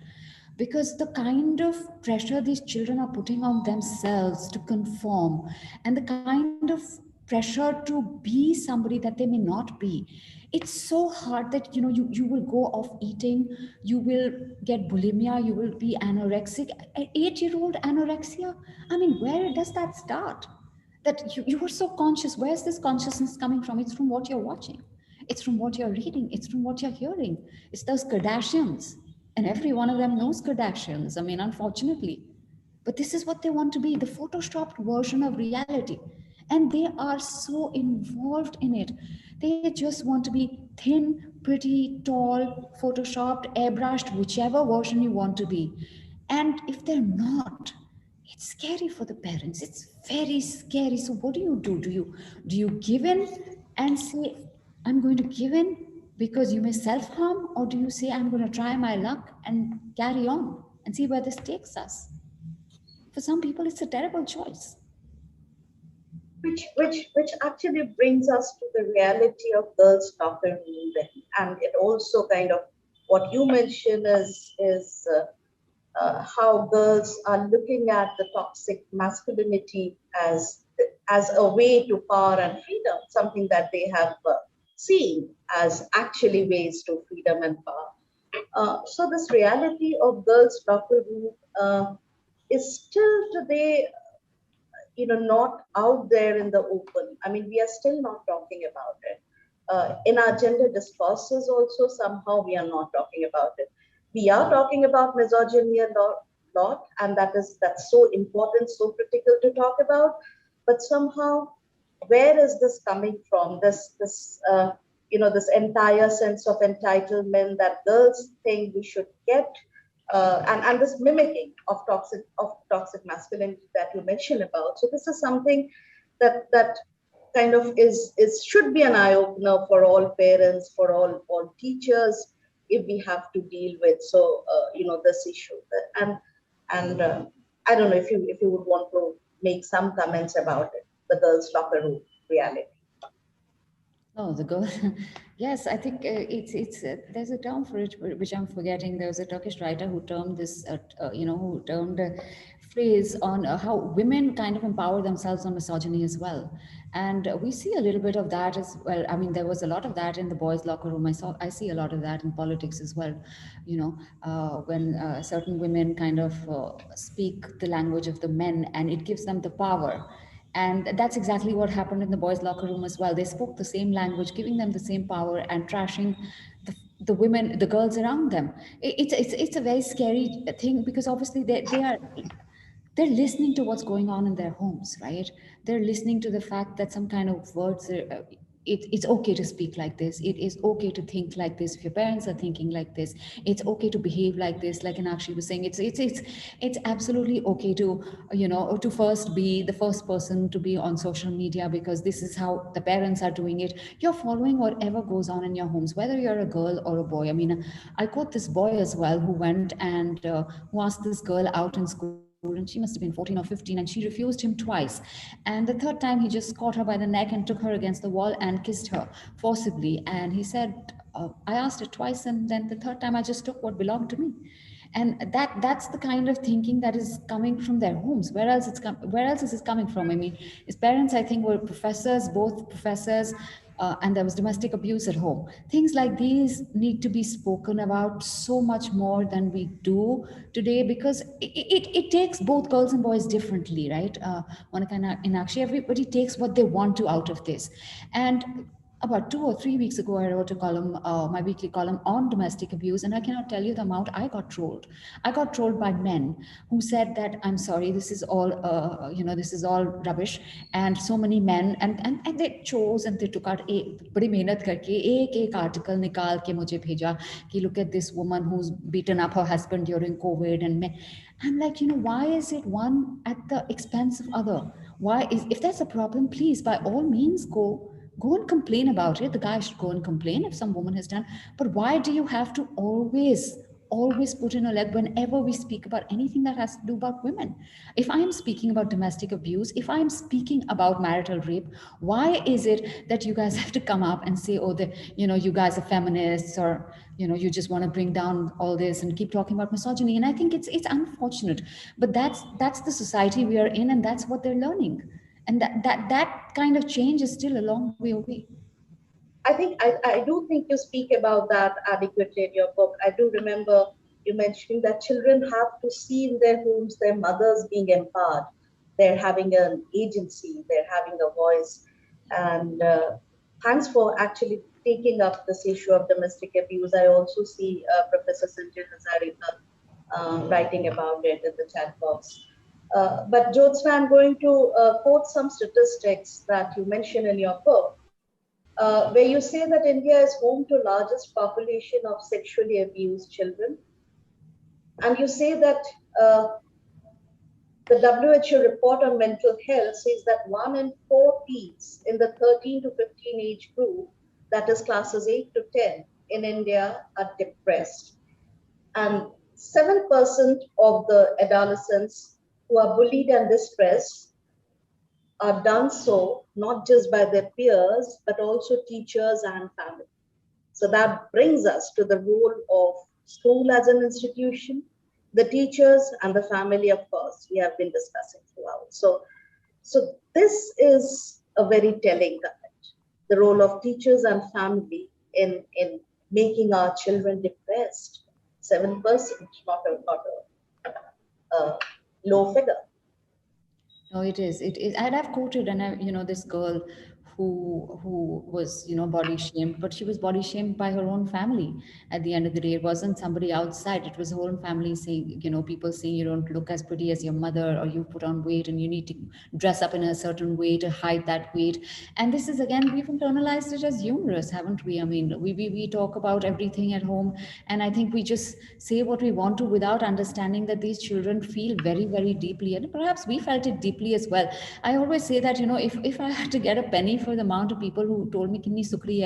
because the kind of pressure these children are putting on themselves to conform, and the kind of pressure to be somebody that they may not be, it's so hard that, you know, you will go off eating, you will get bulimia, you will be anorexic. 8-year-old anorexia, I mean, where does that start? That you are so conscious. Where's this consciousness coming from? It's from what you're watching, it's from what you're reading, it's from what you're hearing. It's those Kardashians, and every one of them knows Kardashians, I mean, unfortunately. But this is what they want to be, the photoshopped version of reality. And they are so involved in it. They just want to be thin, pretty, tall, photoshopped, airbrushed, whichever version you want to be. And if they're not, it's scary for the parents. It's very scary. So what do you give in and say, I'm going to give in because you may self-harm, or do you say, I'm going to try my luck and carry on and see where this takes us? For some people, it's a terrible choice. Which actually brings us to the reality of girls' locker room then. And it also kind of, what you mentioned is how girls are looking at the toxic masculinity as a way to power and freedom, something that they have seen as actually ways to freedom and power. So this reality of girls' locker room is still today, not out there in the open. I mean, we are still not talking about it. In our gender discourses also, somehow we are not talking about it. We are talking about misogyny a lot, and that's so important, so critical to talk about. But somehow, where is this coming from? This entire sense of entitlement that girls think we should get, and this mimicking of toxic masculinity that you mentioned about. So this is something that kind of is should be an eye opener for all parents, for all teachers, if we have to deal with this issue. And I don't know if you would want to make some comments about it, the girls' locker room reality. Oh, the girl. Yes, I think it's there's a term for it which I'm forgetting. There was a Turkish writer who termed this, who termed a phrase on how women kind of empower themselves on misogyny as well, and we see a little bit of that as well. I mean, there was a lot of that in the boys' locker room. I see a lot of that in politics as well. When certain women kind of speak the language of the men, and it gives them the power. And that's exactly what happened in the boys' locker room as well. They spoke the same language, giving them the same power and trashing the women, the girls around them. It's a very scary thing, because obviously they're listening to what's going on in their homes, right? They're listening to the fact that some kind of words it's okay to speak like this. It is okay to think like this. If your parents are thinking like this, it's okay to behave like this. Like Enakshi was saying, it's absolutely okay to to first be the first person to be on social media, because this is how the parents are doing it. You're following whatever goes on in your homes, whether you're a girl or a boy. I mean, I quote this boy as well who went and who asked this girl out in school, and she must have been 14 or 15, and she refused him twice. And the third time, he just caught her by the neck and took her against the wall and kissed her forcibly. And he said, I asked her twice, and then the third time I just took what belonged to me. And that's the kind of thinking that is coming from their homes. Where else is it coming from? I mean, his parents, I think, were professors, both professors, and there was domestic abuse at home. Things like these need to be spoken about so much more than we do today, because it takes both girls and boys differently, right? Monica and Enakshi, everybody takes what they want to out of this. And about 2 or 3 weeks ago, I wrote a column, my weekly column on domestic abuse, and I cannot tell you the amount I got trolled. I got trolled by men who said that, I'm sorry, this is all, this is all rubbish. And so many men, and they chose and they took out बड़ी मेहनत करके एक article निकाल के मुझे भेजा कि look at this woman who's beaten up her husband during COVID. And I'm like, why is it one at the expense of other? If that's a problem, please, by all means, go and complain about it. The guy should go and complain if some woman has done. But why do you have to always put in a leg whenever we speak about anything that has to do about women? If I am speaking about domestic abuse, if I am speaking about marital rape, why is it that you guys have to come up and say, oh, you guys are feminists, or you just want to bring down all this and keep talking about misogyny? And I think it's unfortunate, but that's the society we are in, and that's what they're learning. And that kind of change is still a long way away. I do think you speak about that adequately in your book. I do remember you mentioning that children have to see in their homes their mothers being empowered. They're having an agency, they're having a voice. And thanks for actually taking up this issue of domestic abuse. I also see Professor Sanjay Hazarika writing about it in the chat box. But Jyotsna, I'm going to quote some statistics that you mention in your book, where you say that India is home to largest population of sexually abused children. And you say that the WHO report on mental health says that 1 in 4 teens in the 13 to 15 age group, that is classes 8 to 10 in India, are depressed. And 7% of the adolescents who are bullied and distressed are done so not just by their peers, but also teachers and family. So that brings us to the role of school as an institution, the teachers and the family, of course, we have been discussing throughout. So this is a very telling comment, the role of teachers and family in making our children depressed. 7%, not a low figure. No, it is. It is. And I've quoted, this girl who was, body shamed, but she was body shamed by her own family. At the end of the day, it wasn't somebody outside. It was her own family saying, people saying you don't look as pretty as your mother, or you put on weight and you need to dress up in a certain way to hide that weight. And this is, again, we've internalized it as humorous, haven't we? I mean, we talk about everything at home, and I think we just say what we want to without understanding that these children feel very, very deeply, and perhaps we felt it deeply as well. I always say that, if I had to get a penny for the amount of people who told me, Kinni sukri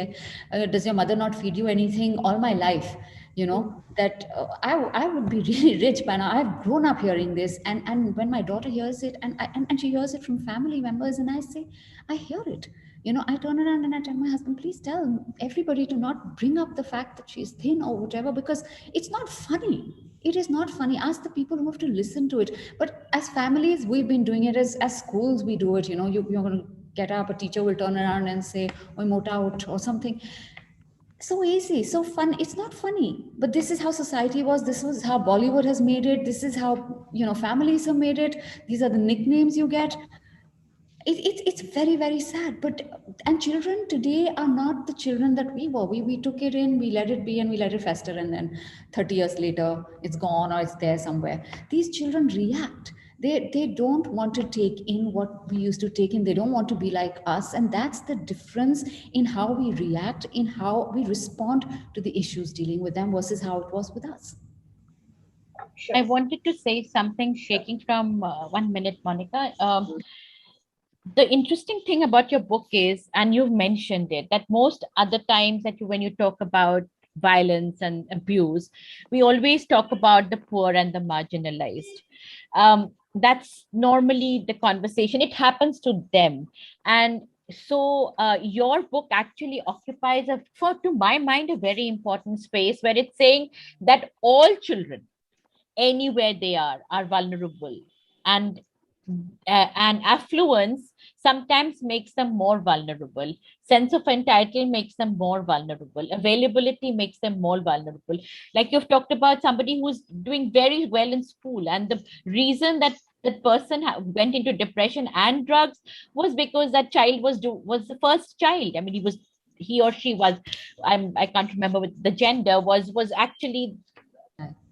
hai, does your mother not feed you anything all my life? That I would be really rich by now. I've grown up hearing this, and when my daughter hears it, and she hears it from family members, and I hear it. I turn around and I tell my husband, please tell everybody to not bring up the fact that she's thin or whatever, because it's not funny. It is not funny. Ask the people who have to listen to it. But as families, we've been doing it. As schools, we do it. You're going to get up, a teacher will turn around and say, "Oi, mota out," or something. So easy, so fun. It's not funny, but this is how society was. This was how Bollywood has made it. This is how families have made it. These are the nicknames you get. It's very, very sad. And children today are not the children that we were. We took it in, we let it be, and we let it fester, and then 30 years later it's gone or it's there somewhere. These children react. They don't want to take in what we used to take in. They don't want to be like us, and that's the difference in how we react, in how we respond to the issues dealing with them versus how it was with us. Sure. I wanted to say something, shaking from 1 minute, Monica. The interesting thing about your book is, and you've mentioned it, that most other times that when you talk about violence and abuse, we always talk about the poor and the marginalized. That's normally the conversation. It happens to them. And so your book actually occupies, to my mind, a very important space where it's saying that all children, anywhere they are vulnerable, and affluence sometimes makes them more vulnerable. Sense of entitlement makes them more vulnerable. Availability makes them more vulnerable. Like you've talked about somebody who's doing very well in school, and the reason that that person went into depression and drugs was because that child was the first child. I mean, he or she was, I can't remember with the gender, was actually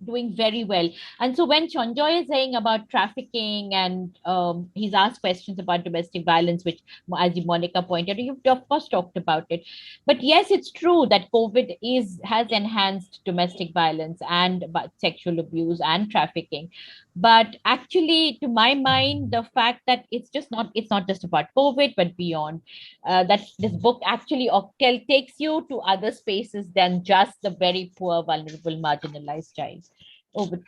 doing very well. And so when Chonjoy is saying about trafficking, and he's asked questions about domestic violence, which, as Monica pointed, you've of course talked about it. But yes, it's true that COVID has enhanced domestic violence and sexual abuse and trafficking. But actually, to my mind, the fact that it's not just about COVID, but beyond, that this book actually takes you to other spaces than just the very poor, vulnerable, marginalized child. Oh, but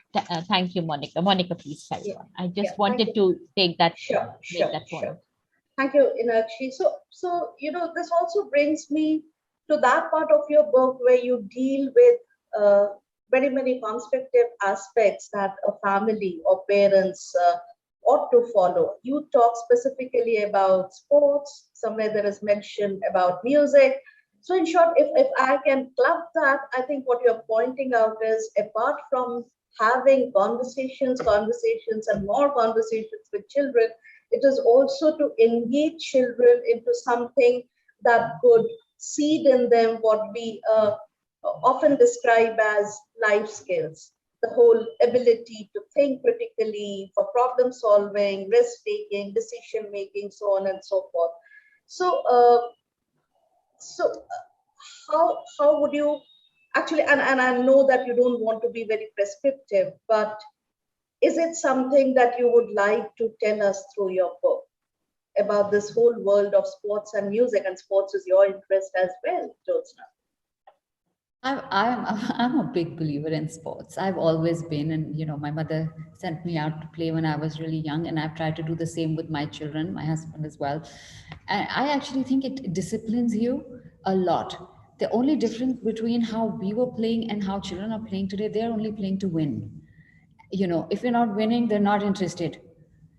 thank you, Monica. Monica, please carry Yeah, on. I yeah, just thank wanted you. to take that, Sure, make sure, that point. sure. Thank you, Enakshi. So this also brings me to that part of your book where you deal with uh, very many constructive aspects that a family or parents ought to follow. You talk specifically about sports. Somewhere there is mention about music. So in short, if I can club that, I think what you're pointing out is, apart from having conversations, and more conversations with children, it is also to engage children into something that could seed in them what we often describe as life skills. The whole ability to think critically, for problem solving, risk taking, decision making, so on and so forth. So, how would you actually? And I know that you don't want to be very prescriptive, but is it something that you would like to tell us through your book about this whole world of sports and music? And sports is your interest as well, Jyotsna. I'm I'm a big believer in sports. I've always been, and my mother sent me out to play when I was really young, and I've tried to do the same with my children, my husband as well. And I actually think it disciplines you a lot. The only difference between how we were playing and how children are playing today, they're only playing to win. If you're not winning, they're not interested.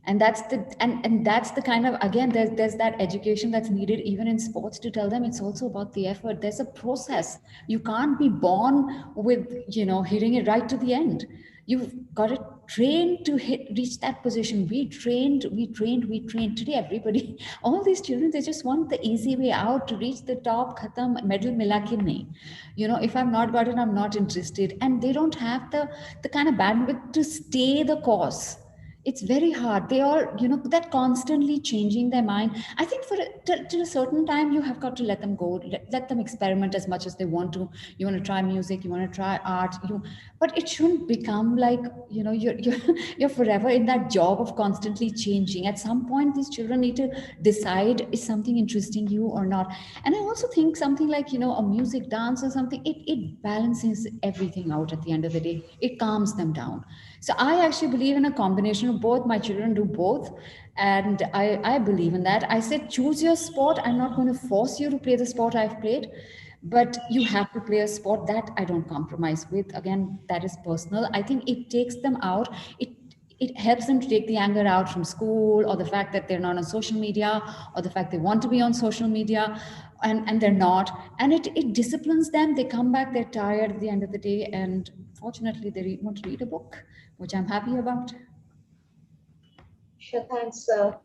And that's the kind of, again, there's that education that's needed even in sports, to tell them it's also about the effort. There's a process. You can't be born with hitting it right to the end. You've got to train to reach that position. We trained today. Everybody, all these children, they just want the easy way out to reach the top. Khatam, medal mila ke nahi. If I've not got it, I'm not interested. And they don't have the kind of bandwidth to stay the course. It's very hard. They are that constantly changing their mind. I think for till a certain time, you have got to let them go, let them experiment as much as they want to. You want to try music, you want to try art, but it shouldn't become like you're you're forever in that job of constantly changing. At some point, these children need to decide, is something interesting you or not. And I also think something like a music, dance, or something, it balances everything out. At the end of the day, it calms them down. So I actually believe in a combination of both. My children do both. And I believe in that. I said, choose your sport. I'm not going to force you to play the sport I've played, but you have to play a sport that I don't compromise with. Again, that is personal. I think it takes them out. It helps them to take the anger out from school, or the fact that they're not on social media, or the fact they want to be on social media, and they're not. And it disciplines them. They come back, they're tired at the end of the day, and fortunately they want to read a book, which I'm happy about. Sure, thanks. So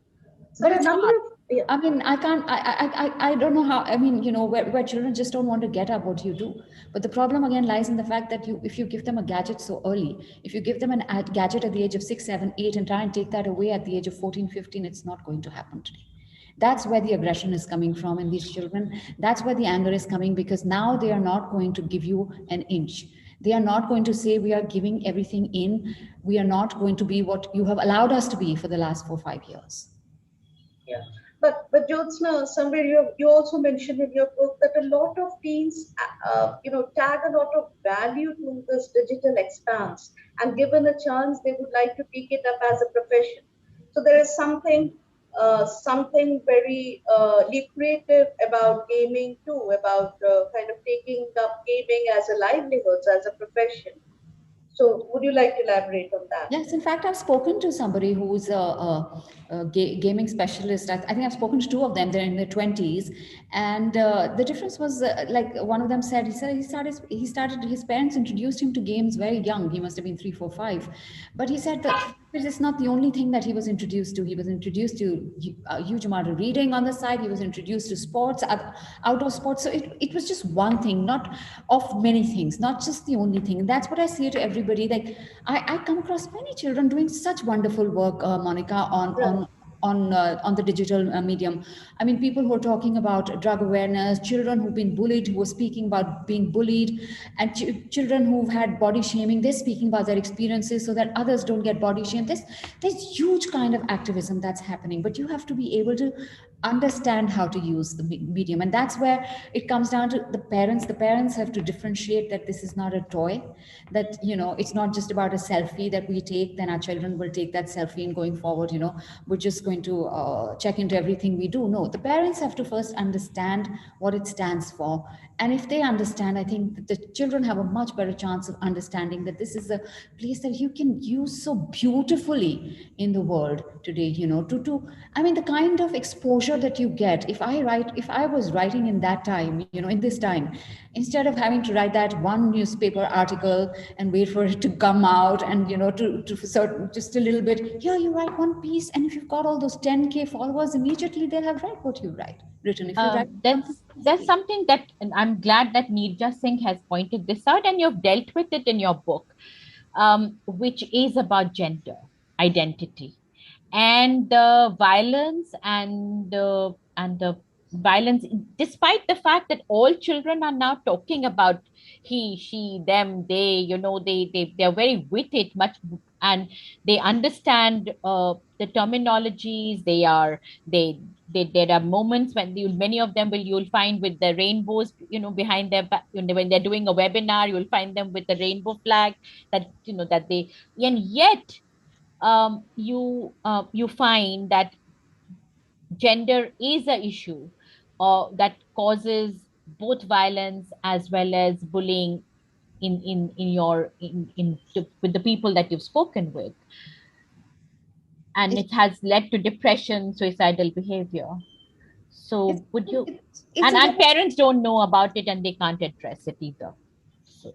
But there are a it's number hard. of, yeah. I mean, I can't, I don't know how. I mean, where children just don't want to get up, what do you do? But the problem again lies in the fact that if you give them a gadget so early, if you give them gadget at the age of 6, 7, 8, and try and take that away at the age of 14, 15, it's not going to happen today. That's where the aggression is coming from in these children. That's where the anger is coming, because now they are not going to give you an inch. They are not going to say, we are giving everything in. We are not going to be what you have allowed us to be for the last 4, 5 years. Yeah, but Jyotsna, somewhere you also mentioned in your book that a lot of teens, tag a lot of value to this digital expanse, and given a chance, they would like to take it up as a profession. So there is something very lucrative about gaming too, about kind of taking up gaming as a livelihood, as a profession. So would you like to elaborate on that? Yes, in fact, I've spoken to somebody who's a gaming specialist. I think I've spoken to two of them. They're in their 20s, and the difference was like one of them said. He started. His parents introduced him to games very young. He must have been 3, 4, 5, but he said that it's not the only thing that he was introduced to. He was introduced to a huge amount of reading on the side. He was introduced to sports, outdoor sports. So it was just one thing, not of many things, not just the only thing. And that's what I say to everybody. Like I come across many children doing such wonderful work, Monica, Right. on the digital medium. I mean, people who are talking about drug awareness, children who've been bullied, who are speaking about being bullied, and children who've had body shaming, they're speaking about their experiences so that others don't get body shamed. There's huge kind of activism that's happening, but you have to be able to understand how to use the medium, and that's where it comes down to the parents have to differentiate that this is not a toy, that it's not just about a selfie that we take, then our children will take that selfie, and going forward, we're just going to check into everything we do. No, the parents have to first understand what it stands for, and if they understand, I think that the children have a much better chance of understanding that this is a place that you can use so beautifully in the world today. To I mean, the kind of exposure that you get, if I was writing in that time, in this time, instead of having to write that one newspaper article and wait for it to come out, and to certain, just a little bit here, you write one piece, and if you've got all those 10K followers, immediately they'll have read what you written. If you write something That's nicely. something that, and I'm glad that Neerja Singh has pointed this out, and you've dealt with it in your book, which is about gender identity and the violence and the violence, despite the fact that all children are now talking about he, she, them, they, they're very with it much, and they understand the terminologies. There are moments when many of them you'll find with the rainbows, behind their back, when they're doing a webinar, you'll find them with the rainbow flag, that they, and yet you find that gender is a issue that causes both violence as well as bullying with the people that you've spoken with, and it, it has led to depression, suicidal behavior. it's So would you, it's a and parents don't know about it and they can't address it either. So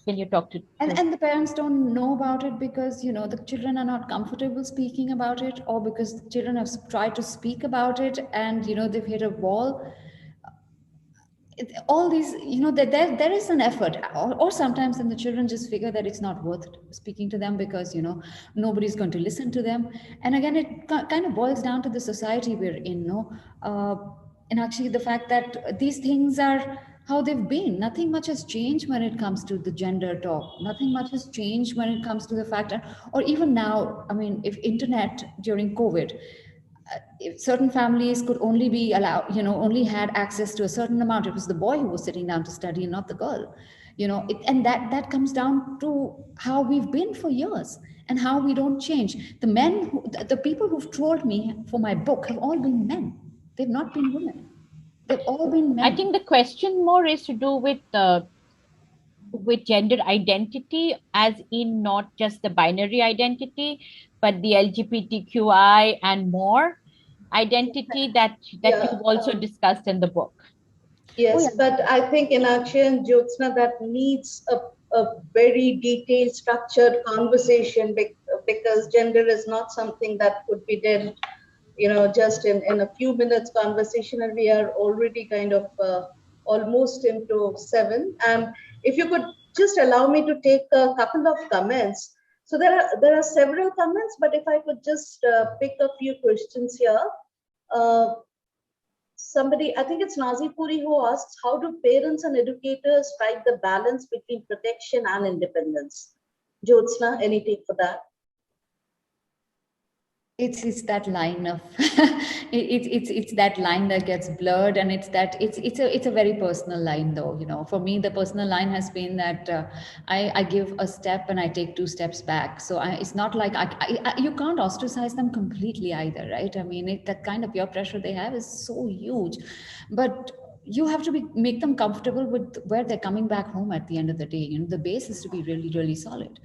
can you talk to and the parents don't know about it because the children are not comfortable speaking about it, or because the children have tried to speak about it, and they've hit a wall. All these, that there is an effort, or sometimes then the children just figure that it's not worth speaking to them because nobody's going to listen to them. And again, it kind of boils down to the society we're in, no and actually the fact that these things are how they've been. Nothing much has changed when it comes to the gender talk. Nothing much has changed when it comes to the fact that, or even now, I mean, if internet during COVID, if certain families could only be allowed, only had access to a certain amount, it was the boy who was sitting down to study and not the girl. And that comes down to how we've been for years and how we don't change. The people who've trolled me for my book have all been men. They've not been women. They've all been I men. think the question more is to do with gender identity, as in not just the binary identity, but the LGBTQI and more identity that Yeah. you've also discussed in the book. Oh yeah. Yes, but I think Enakshi and Jyotsna, that needs a very detailed, structured conversation because gender is not something that could be dealt, just in a few minutes conversation, and we are already kind of almost into 7. And if you could just allow me to take a couple of comments. So there are several comments, but if I could just pick a few questions here. Uh, Somebody, I think it's Nazi Puri, who asks, how do parents and educators strike the balance between protection and independence? Jyotsna, anything for that? It's that line of it's that line that gets blurred, and it's a very personal line, though. For me, the personal line has been that I give a step and I take 2 steps back. So it's not like you can't ostracize them completely either, right? I mean, that kind of peer pressure they have is so huge. But you have to make them comfortable with where they're coming back home at the end of the day. You know, the base is to be really, really solid.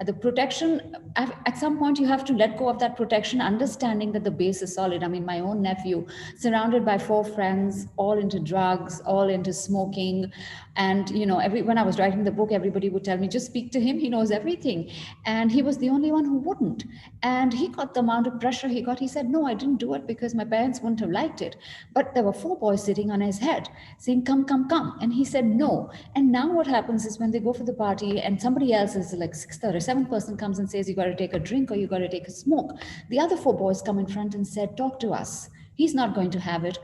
The protection, at some point, you have to let go of that protection, understanding that the base is solid. I mean, my own nephew, surrounded by 4 friends, all into drugs, all into smoking. And, you know, when I was writing the book, everybody would tell me, just speak to him, he knows everything. And he was the only one who wouldn't. And he got the amount of pressure he got. He said, no, I didn't do it because my parents wouldn't have liked it. But there were 4 boys sitting on his head saying, come, come, come. And he said, no. And now what happens is when they go for the party and somebody else is like 6th or 7th person comes and says, you got to take a drink or you got to take a smoke. The other 4 boys come in front and said, talk to us. He's not going to have it.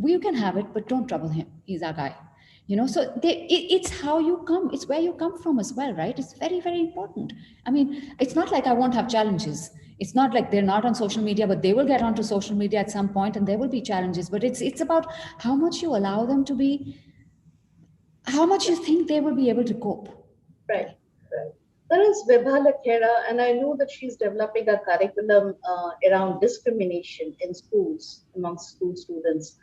You can have it, but don't trouble him. He's our guy. You know, so it's how you come. It's where you come from as well, right? It's very, very important. I mean, it's not like I won't have challenges. It's not like they're not on social media, but they will get onto social media at some point and there will be challenges. But it's about how much you allow them to be, how much you think they will be able to cope. Right, right. There is Vibha Lakhera, and I know that she's developing a curriculum around discrimination in schools amongst school students.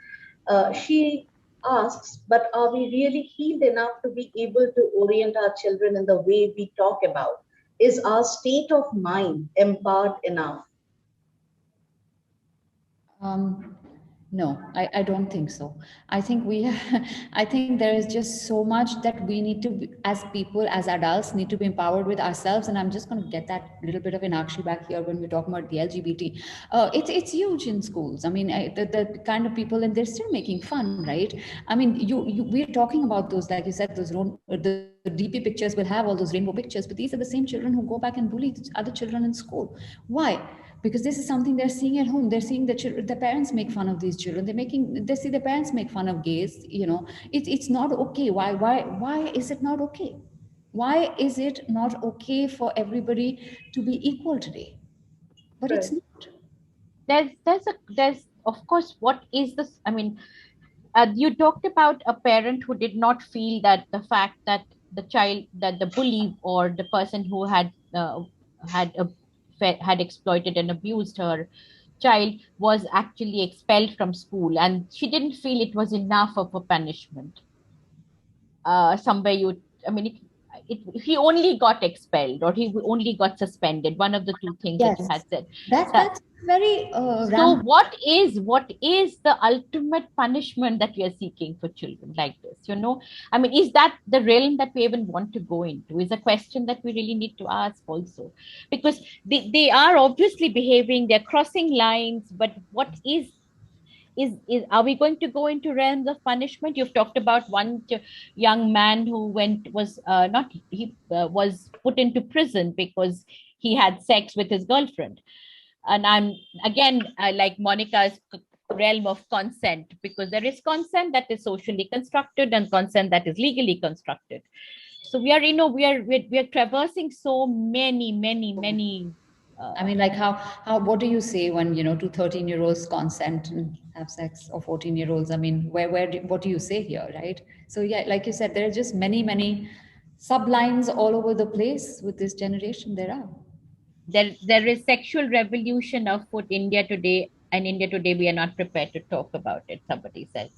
She asks, but are we really healed enough to be able to orient our children in the way we talk about? Is our state of mind empowered enough? No, I don't think so. I think I think there is just so much that we need to, as people, as adults, need to be empowered with ourselves. And I'm just going to get that little bit of Enakshi back here when we're talking about the LGBT. It's huge in schools. I mean, the kind of people, and they're still making fun, right? I mean, we're talking about those, like you said, the DP pictures will have all those rainbow pictures, but these are the same children who go back and bully other children in school. Why? Because this is something they're seeing at home. They're seeing the parents make fun of these children. They see the parents make fun of gays. You know, it's not okay. Why is it not okay? Why is it not okay for everybody to be equal today? But Right. it's not. There's of course, what is this? I mean, you talked about a parent who did not feel that the fact that the bully or the person who had a, had exploited and abused her child was actually expelled from school, and she didn't feel it was enough of a punishment. Somewhere you, I mean, he only got expelled or he only got suspended. One of the two things that you Yes, had said. that's very So rampant. what is the ultimate punishment that we are seeking for children like this? You know, I mean, is that the realm that we even want to go into? Is a question that we really need to ask also, because they are obviously behaving, they're crossing lines, but what is are we going to go into realms of punishment? You've talked about one young man who was not he was put into prison because he had sex with his girlfriend. And I'm again, like Monica's realm of consent, because there is consent that is socially constructed and consent that is legally constructed. So we are, you know, we are traversing so many I mean, like what do you say when, you know, 2 13-year-olds consent and have sex, or 14-year-olds? I mean, what do you say here, right? So yeah, like you said, there are just many sublines all over the place with this generation. There are. there is sexual revolution afoot. India today we are not prepared to talk about it, somebody said.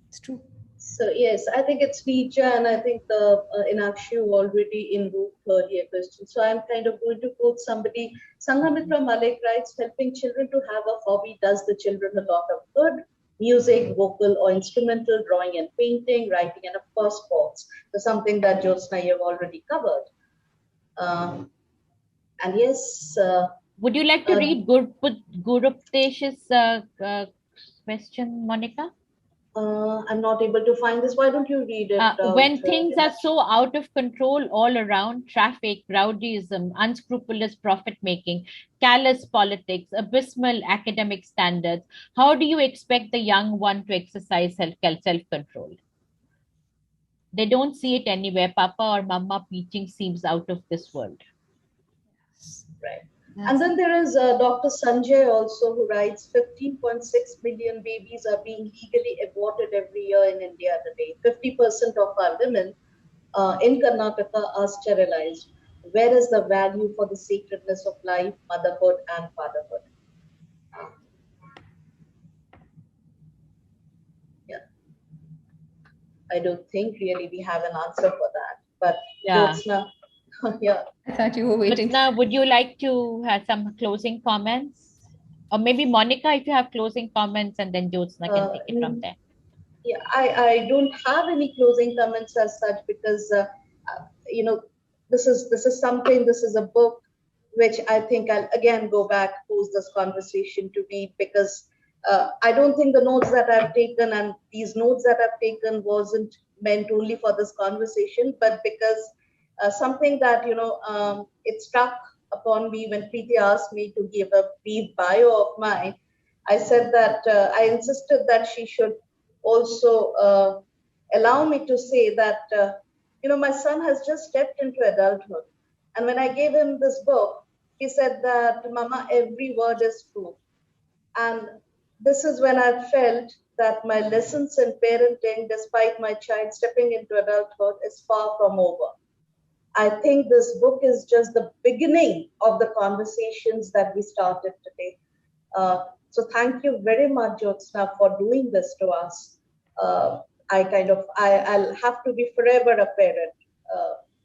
It's true. So yes, I think it's Nietzsche, and I think the Enakshi already invoked earlier question. So I'm kind of going to quote somebody. Sanghamitra Malik writes, helping children to have a hobby does the children a lot of good. Music, vocal or instrumental, drawing and painting, writing, and of course sports. So something that Jyotsna you have already covered. And yes, Would you like to read Guruptesh's question, Monica? I'm not able to find this. Why don't you read it out? When things are so out of control all around, traffic, rowdyism, unscrupulous profit making, callous politics, abysmal academic standards, how do you expect the young one to exercise self-control? They don't see it anywhere. Papa or mama preaching seems out of this world. Right. And then there is Dr. Sanjay also, who writes 15.6 million babies are being legally aborted every year in India today. 50% of our women in Karnataka are sterilized. Where is the value for the sacredness of life, motherhood, and fatherhood? Yeah. I don't think really we have an answer for that. But Yeah. Jyotsna, yeah. I thought you were waiting. Jyotsna, would you like to have some closing comments? Or maybe Monica, if you have closing comments, and then Jyotsna can take it from there. Yeah, I don't have any closing comments as such, because you know, this is something, this is a book which I think I'll again go back post this conversation to read, because I don't think the notes that I've taken, and these notes that I've taken, wasn't meant only for this conversation, but because something that, it struck upon me when Preeti asked me to give a brief bio of mine. I said that I insisted that she should also allow me to say that, my son has just stepped into adulthood. And when I gave him this book, he said that, Mama, every word is true. And this is when I felt that my lessons in parenting, despite my child stepping into adulthood, is far from over. I think this book is just the beginning of the conversations that we started today. So thank you very much, Jyotsna, for doing this to us. I'll have to be forever a parent.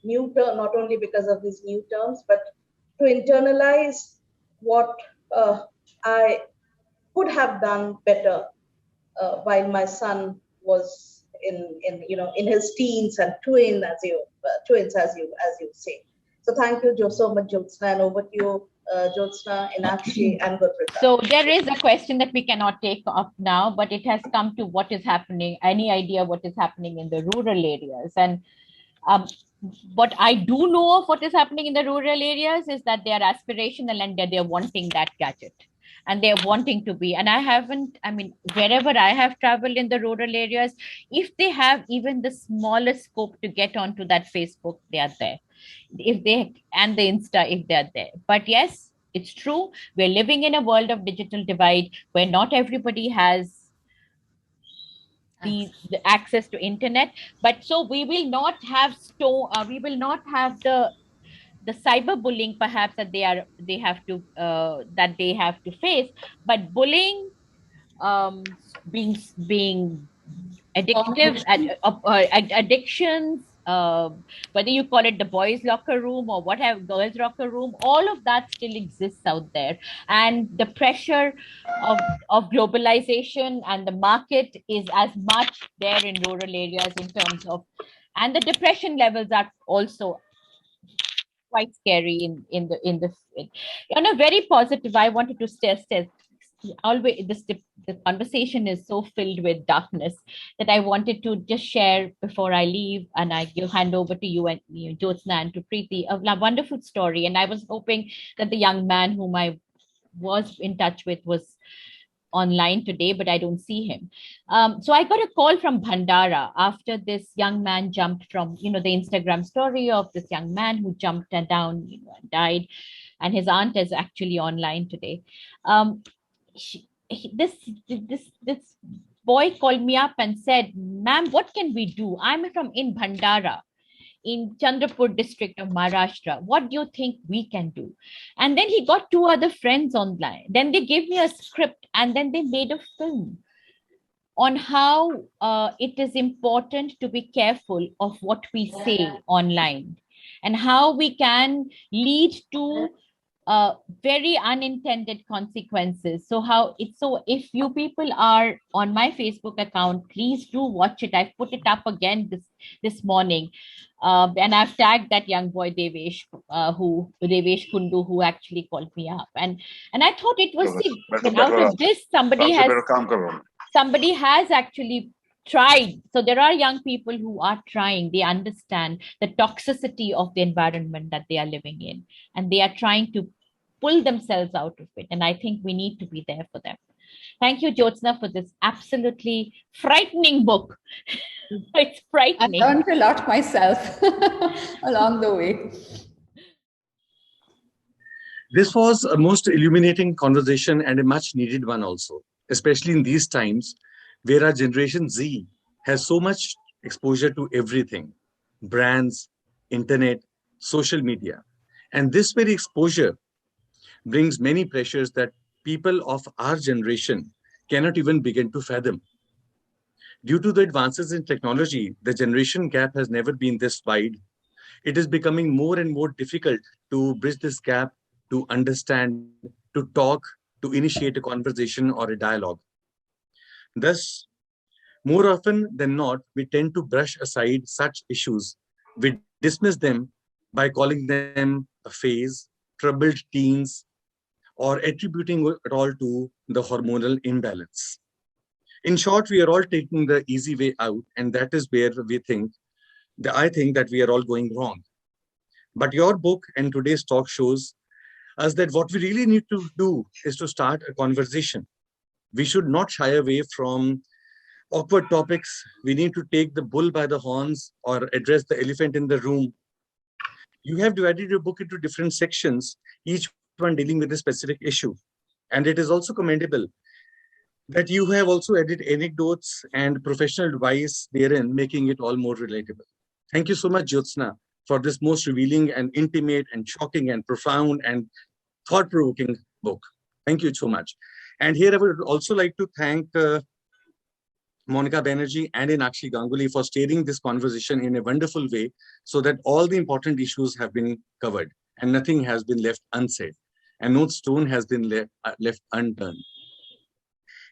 New term, not only because of these new terms, but to internalize what I could have done better while my son was in his teens and twins, as you say. So thank you so much, Jyotsna, and over to you, Jyotsna, Enakshi, and Gurprita. So there is a question that we cannot take up now, but it has come to what is happening. Any idea what is happening in the rural areas? And what I do know of what is happening in the rural areas is that they are aspirational and they're wanting that gadget. And they're wanting to be. And wherever I have traveled in the rural areas, if they have even the smallest scope to get onto that Facebook, they are there. And the Insta, if they're there. But yes, it's true. We're living in a world of digital divide where not everybody has the access to internet. But so we will not have the cyberbullying perhaps that they have to face, but bullying, being addictive, addictions, whether you call it the boys locker room or whatever, girls locker room, all of that still exists out there. And the pressure of globalization and the market is as much there in rural areas in terms of, and the depression levels are also quite scary on a very positive. I wanted to stress always the conversation is so filled with darkness that I wanted to just share before I leave, and I hand over to you and Jyotsna and to Preeti, a wonderful story. And I was hoping that the young man whom I was in touch with was online today, but I don't see him. So I got a call from Bhandara after this young man jumped from, the Instagram story of this young man who jumped down, and died. And his aunt is actually online today. This boy called me up and said, "Ma'am, what can we do? I'm from in Bhandara, in Chandrapur district of Maharashtra. What do you think we can do?" And then he got two other friends online. Then they gave me a script, and then they made a film on how it is important to be careful of what we say online, and how we can lead to very unintended consequences. So if you people are on my Facebook account, please do watch it. I've put it up again this morning. And I've tagged that young boy Devesh Kundu, who actually called me up. And I thought it was out of this, somebody has actually tried. So there are young people who are trying. They understand the toxicity of the environment that they are living in, and they are trying to pull themselves out of it. And I think we need to be there for them. Thank you, Jyotsna, for this absolutely frightening book. It's frightening. I learned a lot myself along the way. This was a most illuminating conversation and a much needed one also, especially in these times where our Generation Z has so much exposure to everything, brands, internet, social media. And this very exposure brings many pressures that people of our generation cannot even begin to fathom. Due to the advances in technology, the generation gap has never been this wide. It is becoming more and more difficult to bridge this gap, to understand, to talk, to initiate a conversation or a dialogue. Thus, more often than not, we tend to brush aside such issues. We dismiss them by calling them a phase, troubled teens, or attributing it all to the hormonal imbalance. In short, we are all taking the easy way out, and that is where I think that we are all going wrong. But your book and today's talk shows us that what we really need to do is to start a conversation. We should not shy away from awkward topics. We need to take the bull by the horns or address the elephant in the room. You have divided your book into different sections, each one dealing with a specific issue. And it is also commendable that you have also added anecdotes and professional advice therein, making it all more relatable. Thank you so much, Jyotsna, for this most revealing and intimate and shocking and profound and thought-provoking book. Thank you so much. And here I would also like to thank Monica Banerjee and Enakshi Ganguly for steering this conversation in a wonderful way so that all the important issues have been covered and nothing has been left unsaid and no stone has been left unturned.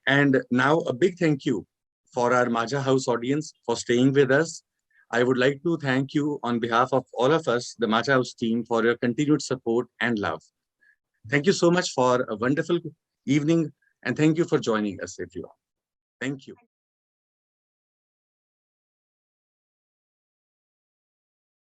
And now a big thank you for our Maja House audience for staying with us. I would like to thank you on behalf of all of us, the Maja House team, for your continued support and love. Thank you so much for a wonderful evening and thank you for joining us, everyone. Thank you.